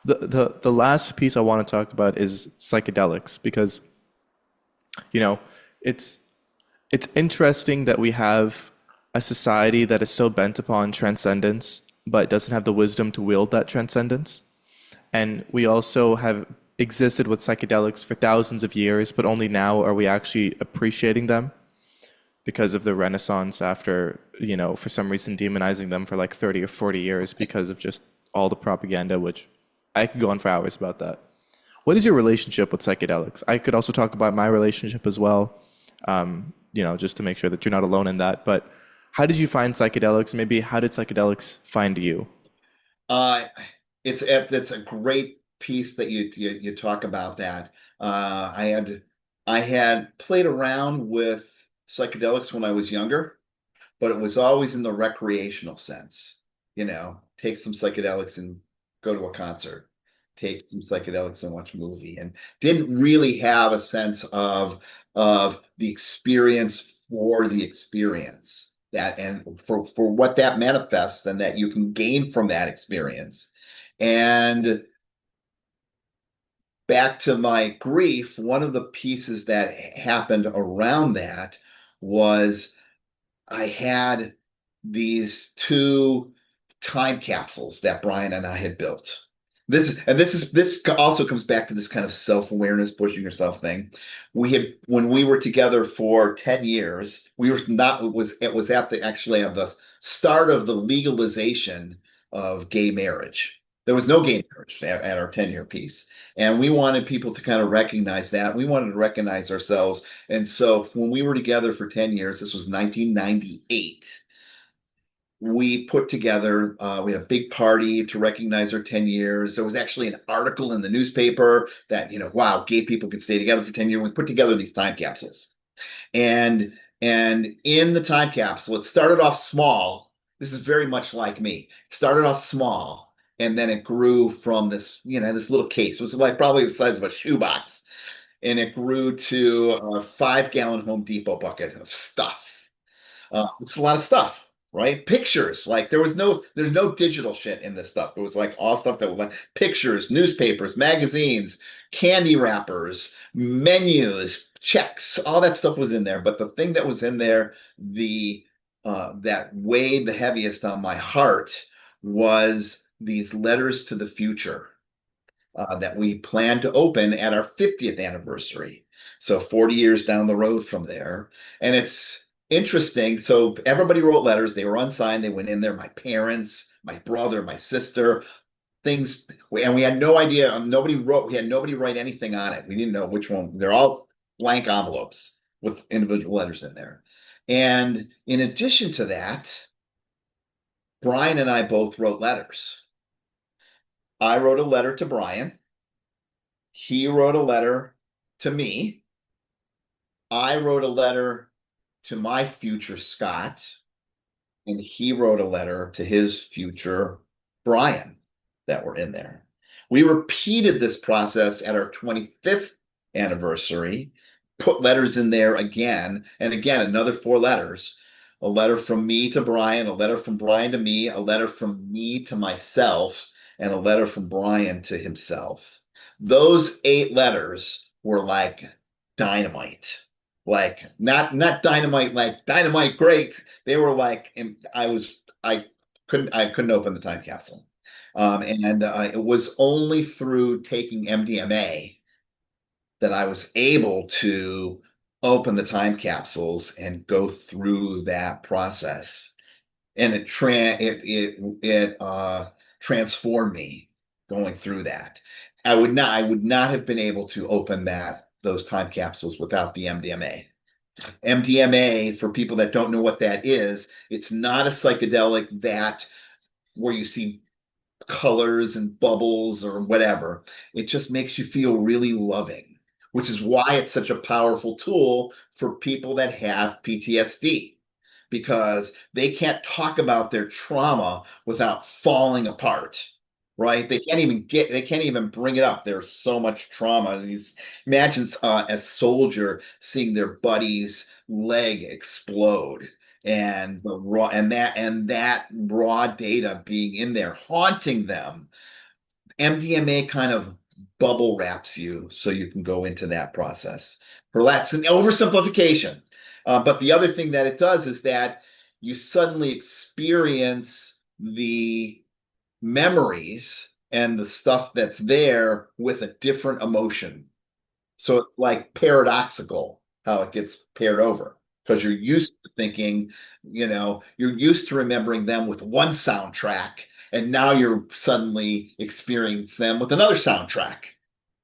The last piece I want to talk about is psychedelics because, you know, it's it's interesting that we have a society that is so bent upon transcendence, but doesn't have the wisdom to wield that transcendence. And we also have existed with psychedelics for thousands of years, but only now are we actually appreciating them because of the Renaissance after, for some reason demonizing them for like 30 or 40 years because of just all the propaganda, which I could go on for hours about that. What is your relationship with psychedelics? I could also talk about my relationship as well, just to make sure that you're not alone in that. But how did you find psychedelics? Maybe how did psychedelics find you? Uh, it's a great piece that you talk about that. I had played around with psychedelics when I was younger, but it was always in the recreational sense. Take some psychedelics and go to a concert, take some psychedelics and watch a movie, and didn't really have a sense of the experience for the experience that and for what that manifests and that you can gain from that experience. And back to my grief, one of the pieces that happened around that was I had these two time capsules that Brian and I had built. This also comes back to this kind of self-awareness, pushing yourself thing. We had when we were together for 10 years, we were not it was at the actually at the start of the legalization of gay marriage. There was no gay marriage at our 10-year piece. And we wanted people to kind of recognize that. We wanted to recognize ourselves. And so when we were together for 10 years, this was 1998, we put together, we had a big party to recognize our 10 years. There was actually an article in the newspaper that, wow, gay people could stay together for 10 years. We put together these time capsules. And and in the time capsule, it started off small. This is very much like me. It started off small, and then it grew from this little case. It was like probably the size of a shoebox, and it grew to a 5-gallon Home Depot bucket of stuff. It's a lot of stuff, right? Pictures, like there's no digital shit in this stuff. It was like all stuff that was like pictures, newspapers, magazines, candy wrappers, menus, checks, all that stuff was in there. But the thing that was in there, the that weighed the heaviest on my heart was these letters to the future that we plan to open at our 50th anniversary. So 40 years down the road from there. And it's interesting. So everybody wrote letters. They were unsigned. They went in there. My parents, my brother, my sister, things, and we had no idea. Nobody wrote. We had nobody write anything on it. We didn't know which one. They're all blank envelopes with individual letters in there. And in addition to that, Brian and I both wrote letters. I wrote a letter to Brian. He wrote a letter to me. I wrote a letter to my future Scott, and he wrote a letter to his future Brian that were in there. We repeated this process at our 25th anniversary, put letters in there again, and again, another four letters. A letter from me to Brian, a letter from Brian to me, a letter from me to myself, and a letter from Brian to himself. Those eight letters were like dynamite. Like not dynamite, like dynamite great. They were like, and I couldn't open the time capsule. And it was only through taking MDMA that I was able to open the time capsules and go through that process. And it transformed me going through that. I would not have been able to open those time capsules without the MDMA. MDMA, for people that don't know what that is, it's not a psychedelic that where you see colors and bubbles or whatever. It just makes you feel really loving, which is why it's such a powerful tool for people that have PTSD because they can't talk about their trauma without falling apart. Right? They can't even bring it up. There's so much trauma. Imagine a soldier seeing their buddy's leg explode and the raw and that raw data being in there haunting them. MDMA kind of bubble wraps you so you can go into that process. That's an oversimplification. But the other thing that it does is that you suddenly experience the memories and the stuff that's there with a different emotion. So it's like paradoxical how it gets paired over because you're used to thinking, you're used to remembering them with one soundtrack, and now you're suddenly experiencing them with another soundtrack.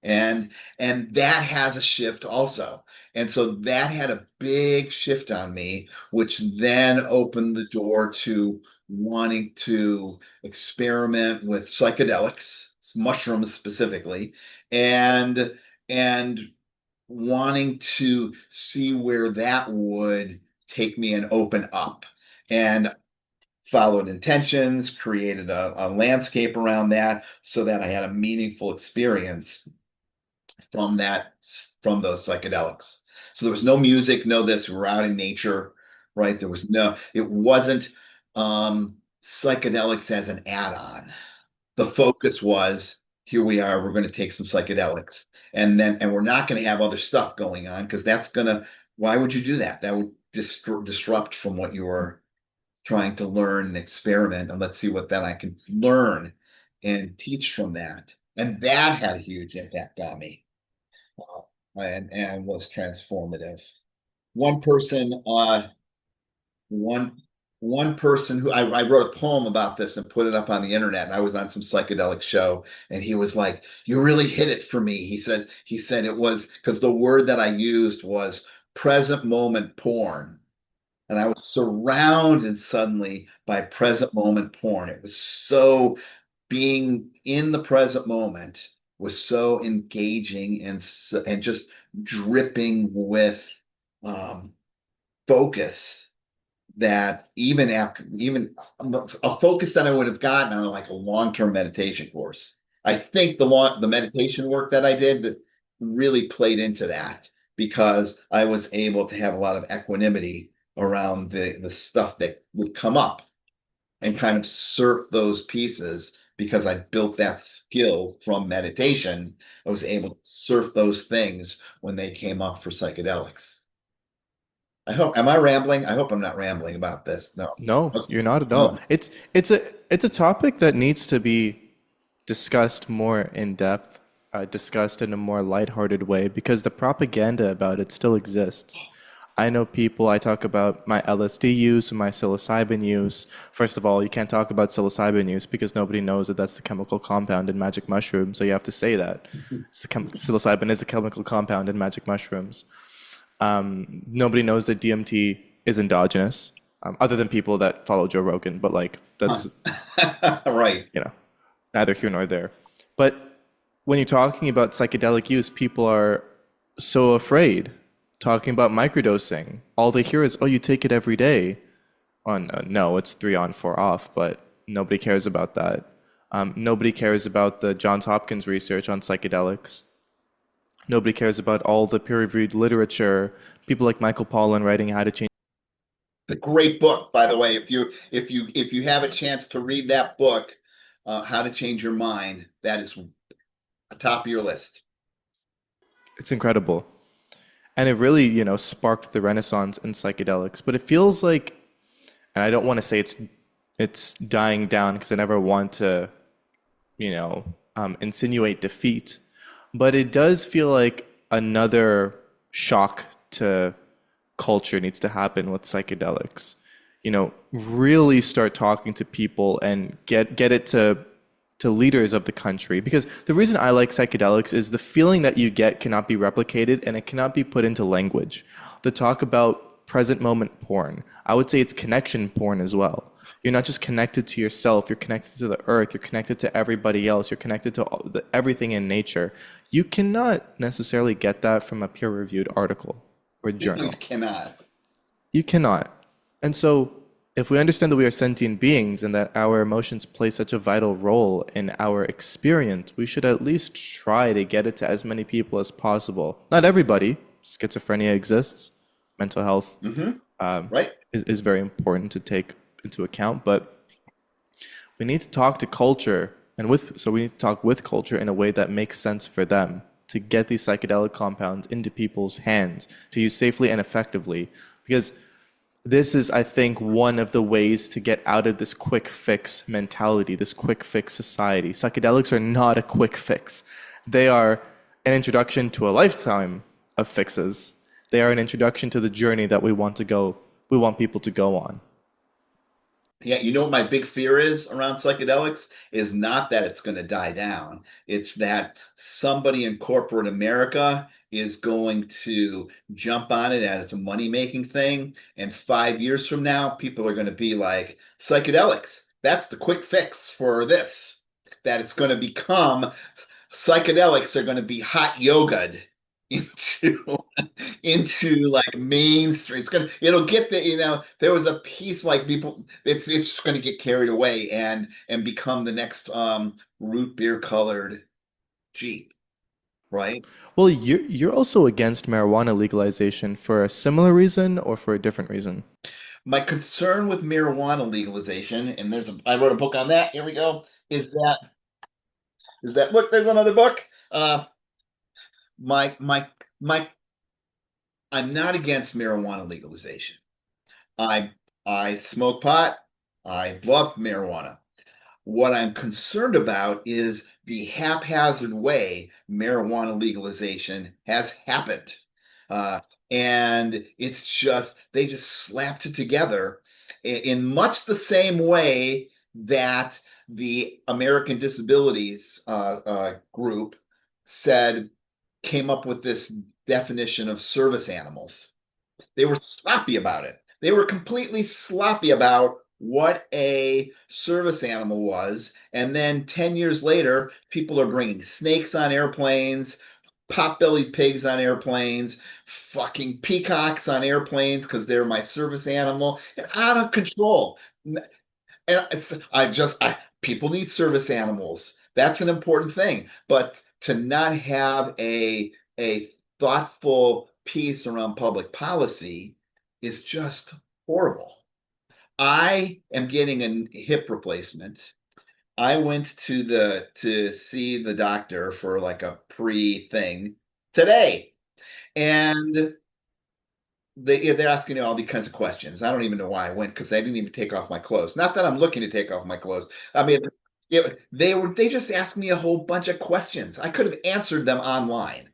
And that has a shift also. And so that had a big shift on me, which then opened the door to wanting to experiment with psychedelics, mushrooms specifically, and wanting to see where that would take me and open up. And followed intentions, created a landscape around that so that I had a meaningful experience from those psychedelics. So there was no music, no this, we were out in nature, right? It wasn't psychedelics as an add-on. The focus was here we are, we're going to take some psychedelics and we're not going to have other stuff going on because why would you do that? That would disrupt from what you were trying to learn and experiment, and let's see what then I can learn and teach from that. And that had a huge impact on me, and was transformative. One person, one one person who I wrote a poem about this and put it up on the internet. And I was on some psychedelic show, and he was like, "You really hit it for me." He said it was because the word that I used was present moment porn. And I was surrounded suddenly by present moment porn. It was so being in the present moment was so engaging and just dripping with um, focus that even a focus that I would have gotten on like a long-term meditation course. I think the meditation work that I did that really played into that because I was able to have a lot of equanimity around the stuff that would come up and kind of surf those pieces because I built that skill from meditation. I was able to surf those things when they came up for psychedelics. Am I rambling? I hope I'm not rambling about this. No. No, Okay. you're not at all. No. It's a topic that needs to be discussed more in depth, discussed in a more lighthearted way because the propaganda about it still exists. I know people, I talk about my LSD use, my psilocybin use. First of all, you can't talk about psilocybin use because nobody knows that that's the chemical compound in magic mushrooms. So you have to say that. Psilocybin is a chemical compound in magic mushrooms. Nobody knows that DMT is endogenous, other than people that follow Joe Rogan. But like, Huh. that's, Right. you know, neither here nor there. But when you're talking about psychedelic use, people are so afraid talking about microdosing. All they hear is, "Oh, you take it every day." On no, it's 3 on, 4 off. But nobody cares about that. Nobody cares about the Johns Hopkins research on psychedelics. Nobody cares about all the peer-reviewed literature. People like Michael Pollan writing How to Change. It's a great book, by the way. If you have a chance to read that book, How to Change Your Mind, that is atop of your list. It's incredible. And it really, sparked the renaissance in psychedelics. But it feels like, and I don't want to say it's dying down because I never want to, insinuate defeat. But it does feel like another shock to culture needs to happen with psychedelics. Really start talking to people and get it to leaders of the country. Because the reason I like psychedelics is the feeling that you get cannot be replicated and it cannot be put into language. The talk about present moment porn, I would say it's connection porn as well. You're not just connected to yourself, you're connected to the earth, you're connected to everybody else, you're connected to everything in nature. You cannot necessarily get that from a peer-reviewed article or You journal. cannot. You cannot. And so, if we understand that we are sentient beings and that our emotions play such a vital role in our experience, we should at least try to get it to as many people as possible. Not everybody. Schizophrenia exists. Mental health Hmm. Right? is very important to take into account, but we need to talk to culture so we need to talk with culture in a way that makes sense for them to get these psychedelic compounds into people's hands to use safely and effectively. Because this is, I think, one of the ways to get out of this quick fix mentality, this quick fix society. Psychedelics are not a quick fix. They are an introduction to a lifetime of fixes. They are an introduction to the journey that we want people to go on. Yeah, you know what my big fear is around psychedelics is not that it's going to die down. It's that somebody in corporate America is going to jump on it as a money-making thing. And 5 years from now, people are going to be like, psychedelics, that's the quick fix for this. That it's going to become psychedelics are going to be hot yoga into into like mainstream. It'll get there was a piece like people it's just gonna get carried away and become the next root beer colored Jeep, right? Well, you're also against marijuana legalization for a similar reason or for a different reason? My concern with marijuana legalization, and I wrote a book on that, here we go, is that look, there's another book. My I'm not against marijuana legalization. I I smoke pot. I love marijuana. What I'm concerned about is the haphazard way marijuana legalization has happened. Uh, and they just slapped it together in much the same way that the American Disabilities group said, came up with this definition of service animals. They were sloppy about it. They were completely sloppy about what a service animal was. And then 10 years later, people are bringing snakes on airplanes, pot-bellied pigs on airplanes, fucking peacocks on airplanes because they're my service animal. Out of control. And people need service animals. That's an important thing. But to not have a thoughtful piece around public policy is just horrible. I am getting a hip replacement. I went to see the doctor for like a pre thing today, and they're asking me all these kinds of questions. I don't even know why I went because I didn't even take off my clothes. Not that I'm looking to take off my clothes. I mean, they just asked me a whole bunch of questions. I could have answered them online,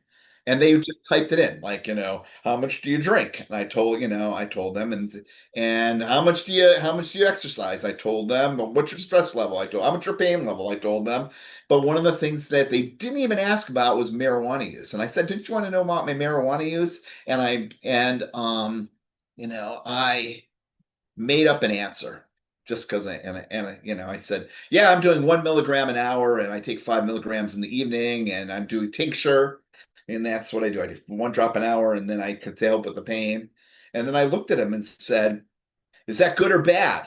And they just typed it in, like, how much do you drink? And I told them, and how much do you exercise? I told them, what's your stress level? I told how much your pain level? I told them. But one of the things that they didn't even ask about was marijuana use. And I said, didn't you want to know about my marijuana use? I made up an answer just because I said, yeah, I'm doing 1 milligram an hour and I take 5 milligrams in the evening and I'm doing tincture. And that's what I do. I do 1 drop an hour and then I could help with the pain. And then I looked at him and said, is that good or bad?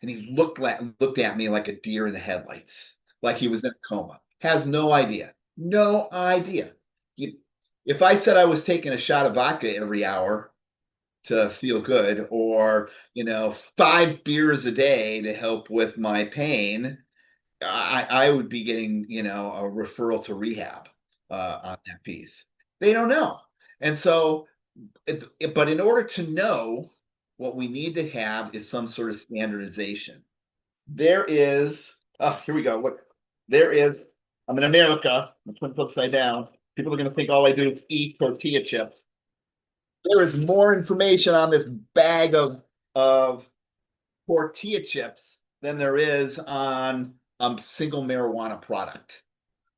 And he looked at me like a deer in the headlights, like he was in a coma. Has no idea. No idea. He- If I said I was taking a shot of vodka every hour, to feel good, or 5 beers a day to help with my pain, I would be getting a referral to rehab on that piece. They don't know, and so but in order to know, what we need to have is some sort of standardization. There is, oh, here we go. What there is, I'm in America. I'm flipped upside down. People are going to think all I do is eat tortilla chips. There is more information on this bag of tortilla chips than there is on a single marijuana product.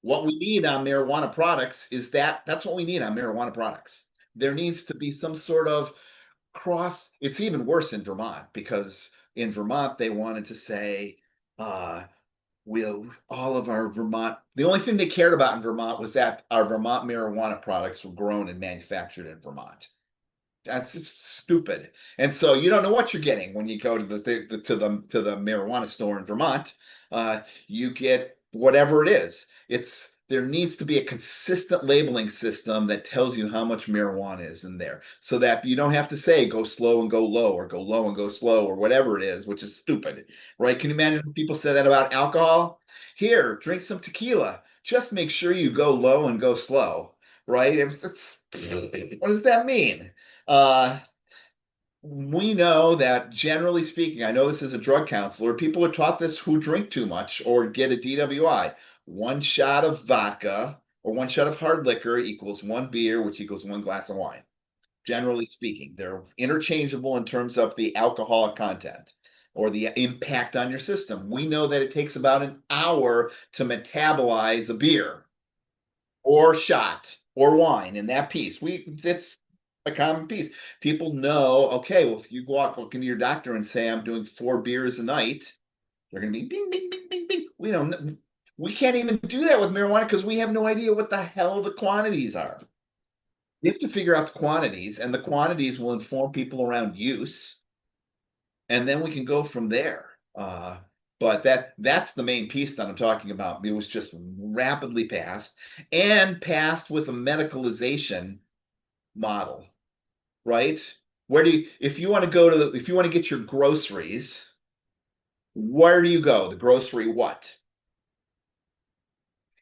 What we need on marijuana products is that's what we need on marijuana products. There needs to be some sort of cross. It's even worse in Vermont because in Vermont they wanted to say, we'll all of our Vermont. The only thing they cared about in Vermont was that our Vermont marijuana products were grown and manufactured in Vermont. That's just stupid. And so you don't know what you're getting when you go to the marijuana store in Vermont. You get whatever it is. There needs to be a consistent labeling system that tells you how much marijuana is in there, so that you don't have to say go slow and go low, or go low and go slow, or whatever it is, which is stupid, right? Can you imagine if people said that about alcohol? Here, drink some tequila. Just make sure you go low and go slow, right? What does that mean? Uh, we know that generally speaking, I know this is a drug counselor, people are taught this who drink too much or get a DWI. One shot of vodka or one shot of hard liquor equals one beer, which equals one glass of wine. Generally speaking, they're interchangeable in terms of the alcoholic content or the impact on your system. We know that it takes about an hour to metabolize a beer or shot or wine in that piece. It's a common piece. People know, okay, well, if you walk into your doctor and say, I'm doing 4 beers a night, they're going to be bing, bing, bing, bing, bing. We can't even do that with marijuana because we have no idea what the hell the quantities are. You have to figure out the quantities, and the quantities will inform people around use, and then we can go from there. But that's the main piece that I'm talking about. It was just rapidly passed and passed with a medicalization model, right? If you want to go if you want to get your groceries, where do you go? The grocery what?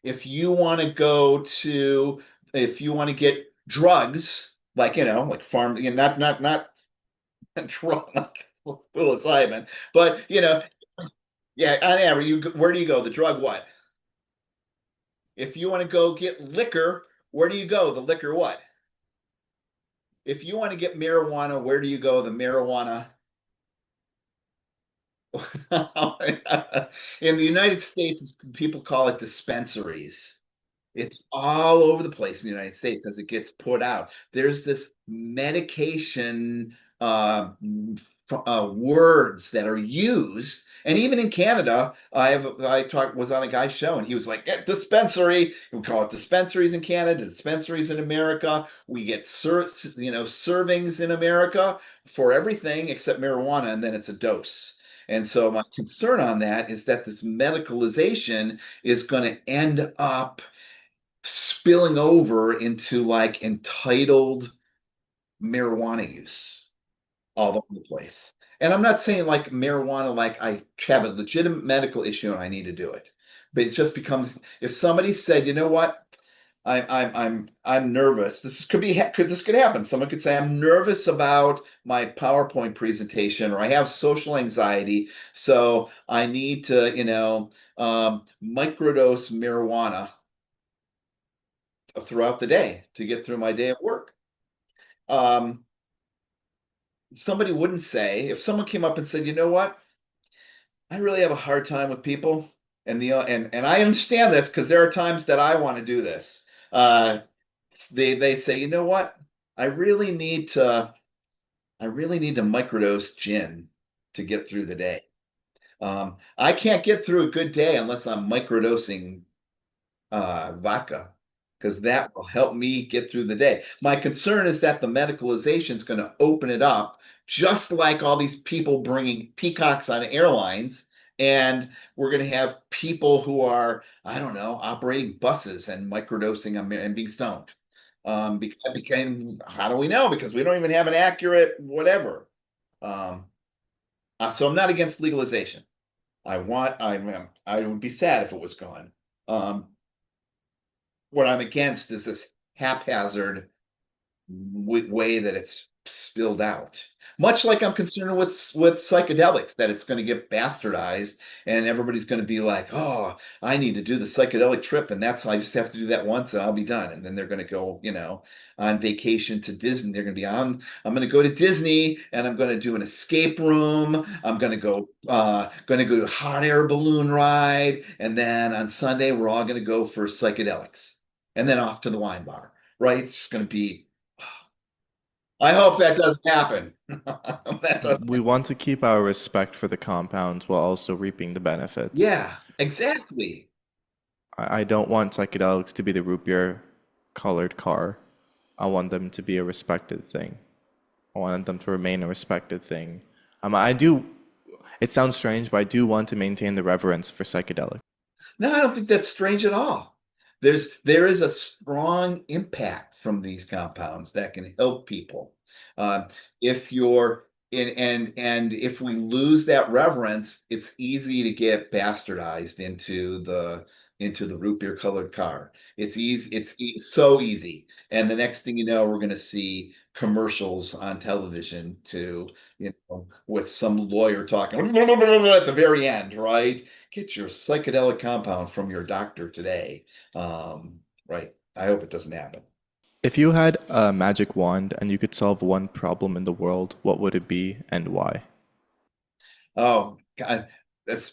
If you want to go to, if you want to get drugs, like, like farm, not drug, not psilocybin, but, yeah, on average, where do you go? The drug what? If you want to go get liquor, where do you go? The liquor what? If you want to get marijuana, where do you go? The marijuana. In the United States, people call it dispensaries. It's all over the place in the United States as it gets put out. There's this medication words that are used, and even in Canada, was on a guy's show, and he was like, "Get dispensary." We call it dispensaries in Canada, dispensaries in America. We get servings in America for everything except marijuana, and then it's a dose. And so my concern on that is that this medicalization is going to end up spilling over into like entitled marijuana use all over the place. And I'm not saying like marijuana, like I have a legitimate medical issue and I need to do it. But it just becomes, if somebody said, you know what, I'm nervous. This could happen. Someone could say I'm nervous about my PowerPoint presentation, or I have social anxiety, so I need to microdose marijuana. throughout the day to get through my day of work. Um, Somebody wouldn't say, if someone came up and said, you know what, I really have a hard time with people, and I understand this because there are times that I want to do this. Uh, they say, you know what, I really need to I really need to microdose gin to get through the day. I can't get through a good day unless I'm microdosing vodka because that will help me get through the day. My concern is that the medicalization is going to open it up, just like all these people bringing peacocks on airlines. And we're going to have people who are, I don't know, operating buses and microdosing and being stoned. Became, how do we know? Because we don't even have an accurate whatever. Um, so I'm not against legalization. I would be sad if it was gone. Um, what I'm against is this haphazard way that it's spilled out. Much like I'm concerned with psychedelics, that it's going to get bastardized and everybody's going to be like, "Oh, I need to do the psychedelic trip, and that's I just have to do that once, and I'll be done." And then they're going to go, on vacation to Disney. They're going to be on. I'm going to go to Disney, and I'm going to do an escape room. I'm going to go to a hot air balloon ride, and then on Sunday we're all going to go for psychedelics, and then off to the wine bar. Right? It's going to be I hope that doesn't happen. That We doesn't. want to keep our respect for the compounds while also reaping the benefits. Yeah, exactly. I don't want psychedelics to be the root beer colored car. I want them to be a respected thing. I want them to remain a respected thing. I do, it sounds strange, but I do want to maintain the reverence for psychedelics. No, I don't think that's strange at all. There is a strong impact from these compounds that can help people. Uh, if you're in and if we lose that reverence, it's easy to get bastardized into the root beer colored car. So easy. And the next thing you know, we're going to see commercials on television with some lawyer talking at the very end, right? Get your psychedelic compound from your doctor today. Right. I hope it doesn't happen. If you had a magic wand and you could solve one problem in the world, what would it be and why? Oh, God, that's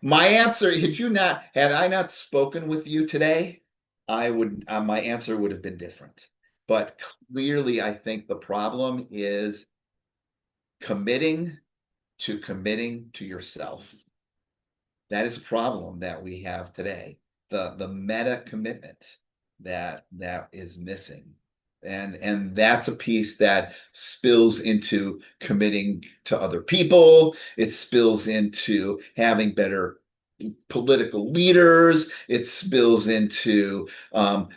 my answer. Had I not spoken with you today, my answer would have been different. But clearly, I think the problem is committing committing to yourself. That is a problem that we have today. The meta commitment that is missing. And that's a piece that spills into committing to other people. It spills into having better political leaders. It spills into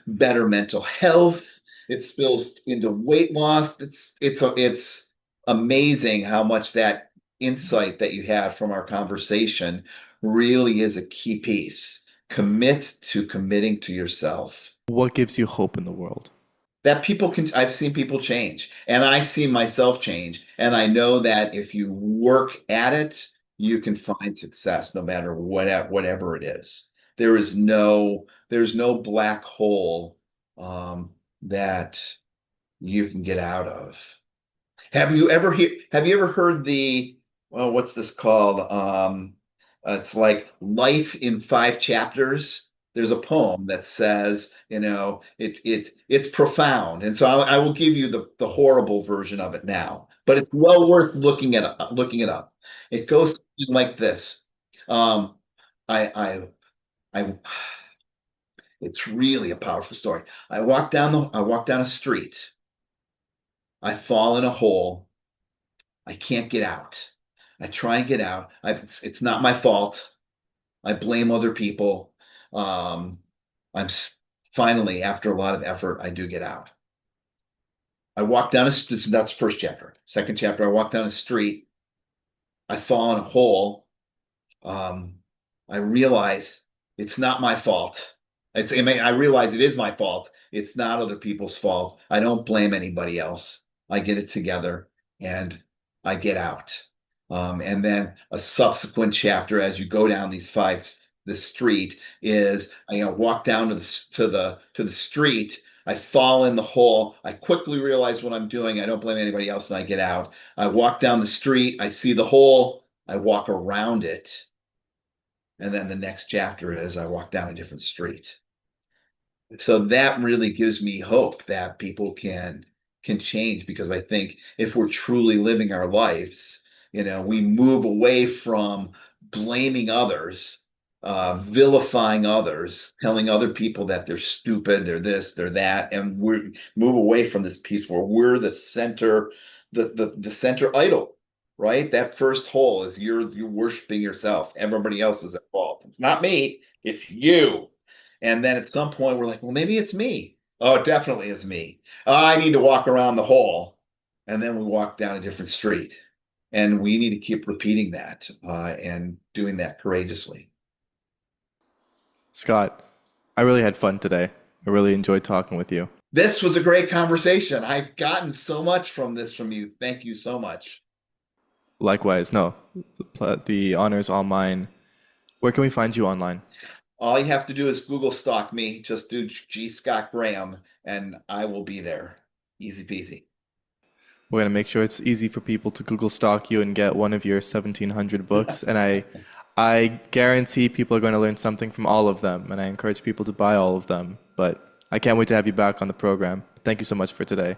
better mental health. It spills into weight loss. It's amazing how much that insight that you have from our conversation really is a key piece. Commit to committing to yourself. What gives you hope in the world? That people can, I've seen people change and I see myself change. And I know that if you work at it, you can find success no matter whatever it is. There's no black hole that you can get out of. Have you ever heard well, what's this called? It's like Life in Five Chapters. There's a poem that says, it's profound. And so I will give you the horrible version of it now, but it's well worth looking it up. It goes something like this. Um, I I it's really a powerful story. I walk down a street. I fall in a hole. I can't get out. I try and get out. It's not my fault. I blame other people. Um, I'm finally, after a lot of effort, I do get out. I walk down that's the first chapter. Second chapter, I walk down a street. I fall in a hole. Um, I realize it's not my fault. I realize it is my fault. It's not other people's fault. I don't blame anybody else. I get it together and I get out. And then a subsequent chapter as you go down these the street is I, walk down to the street. I fall in the hole. I quickly realize what I'm doing. I don't blame anybody else, and I get out. I walk down the street. I see the hole. I walk around it, and then the next chapter is I walk down a different street. So that really gives me hope that people can change, because I think if we're truly living our lives, we move away from blaming others, vilifying others, telling other people that they're stupid, they're this, they're that, and we move away from this piece where we're the center, the center idol, right? That first hole is you're worshiping yourself. Everybody else is at fault. It's not me, it's you. And then at some point, we're like, well, maybe it's me. Oh, it definitely is me. Oh, I need to walk around the hole. And then we walk down a different street. And we need to keep repeating that and doing that courageously. Scott, I really had fun today. I really enjoyed talking with you. This was a great conversation. I've gotten so much from this from you. Thank you so much. Likewise, no, the honor is all mine. Where can we find you online? All you have to do is Google stalk me. Just do G. Scott Graham, and I will be there. Easy peasy. We're going to make sure it's easy for people to Google stalk you and get one of your 1,700 books. And I guarantee people are going to learn something from all of them. And I encourage people to buy all of them. But I can't wait to have you back on the program. Thank you so much for today.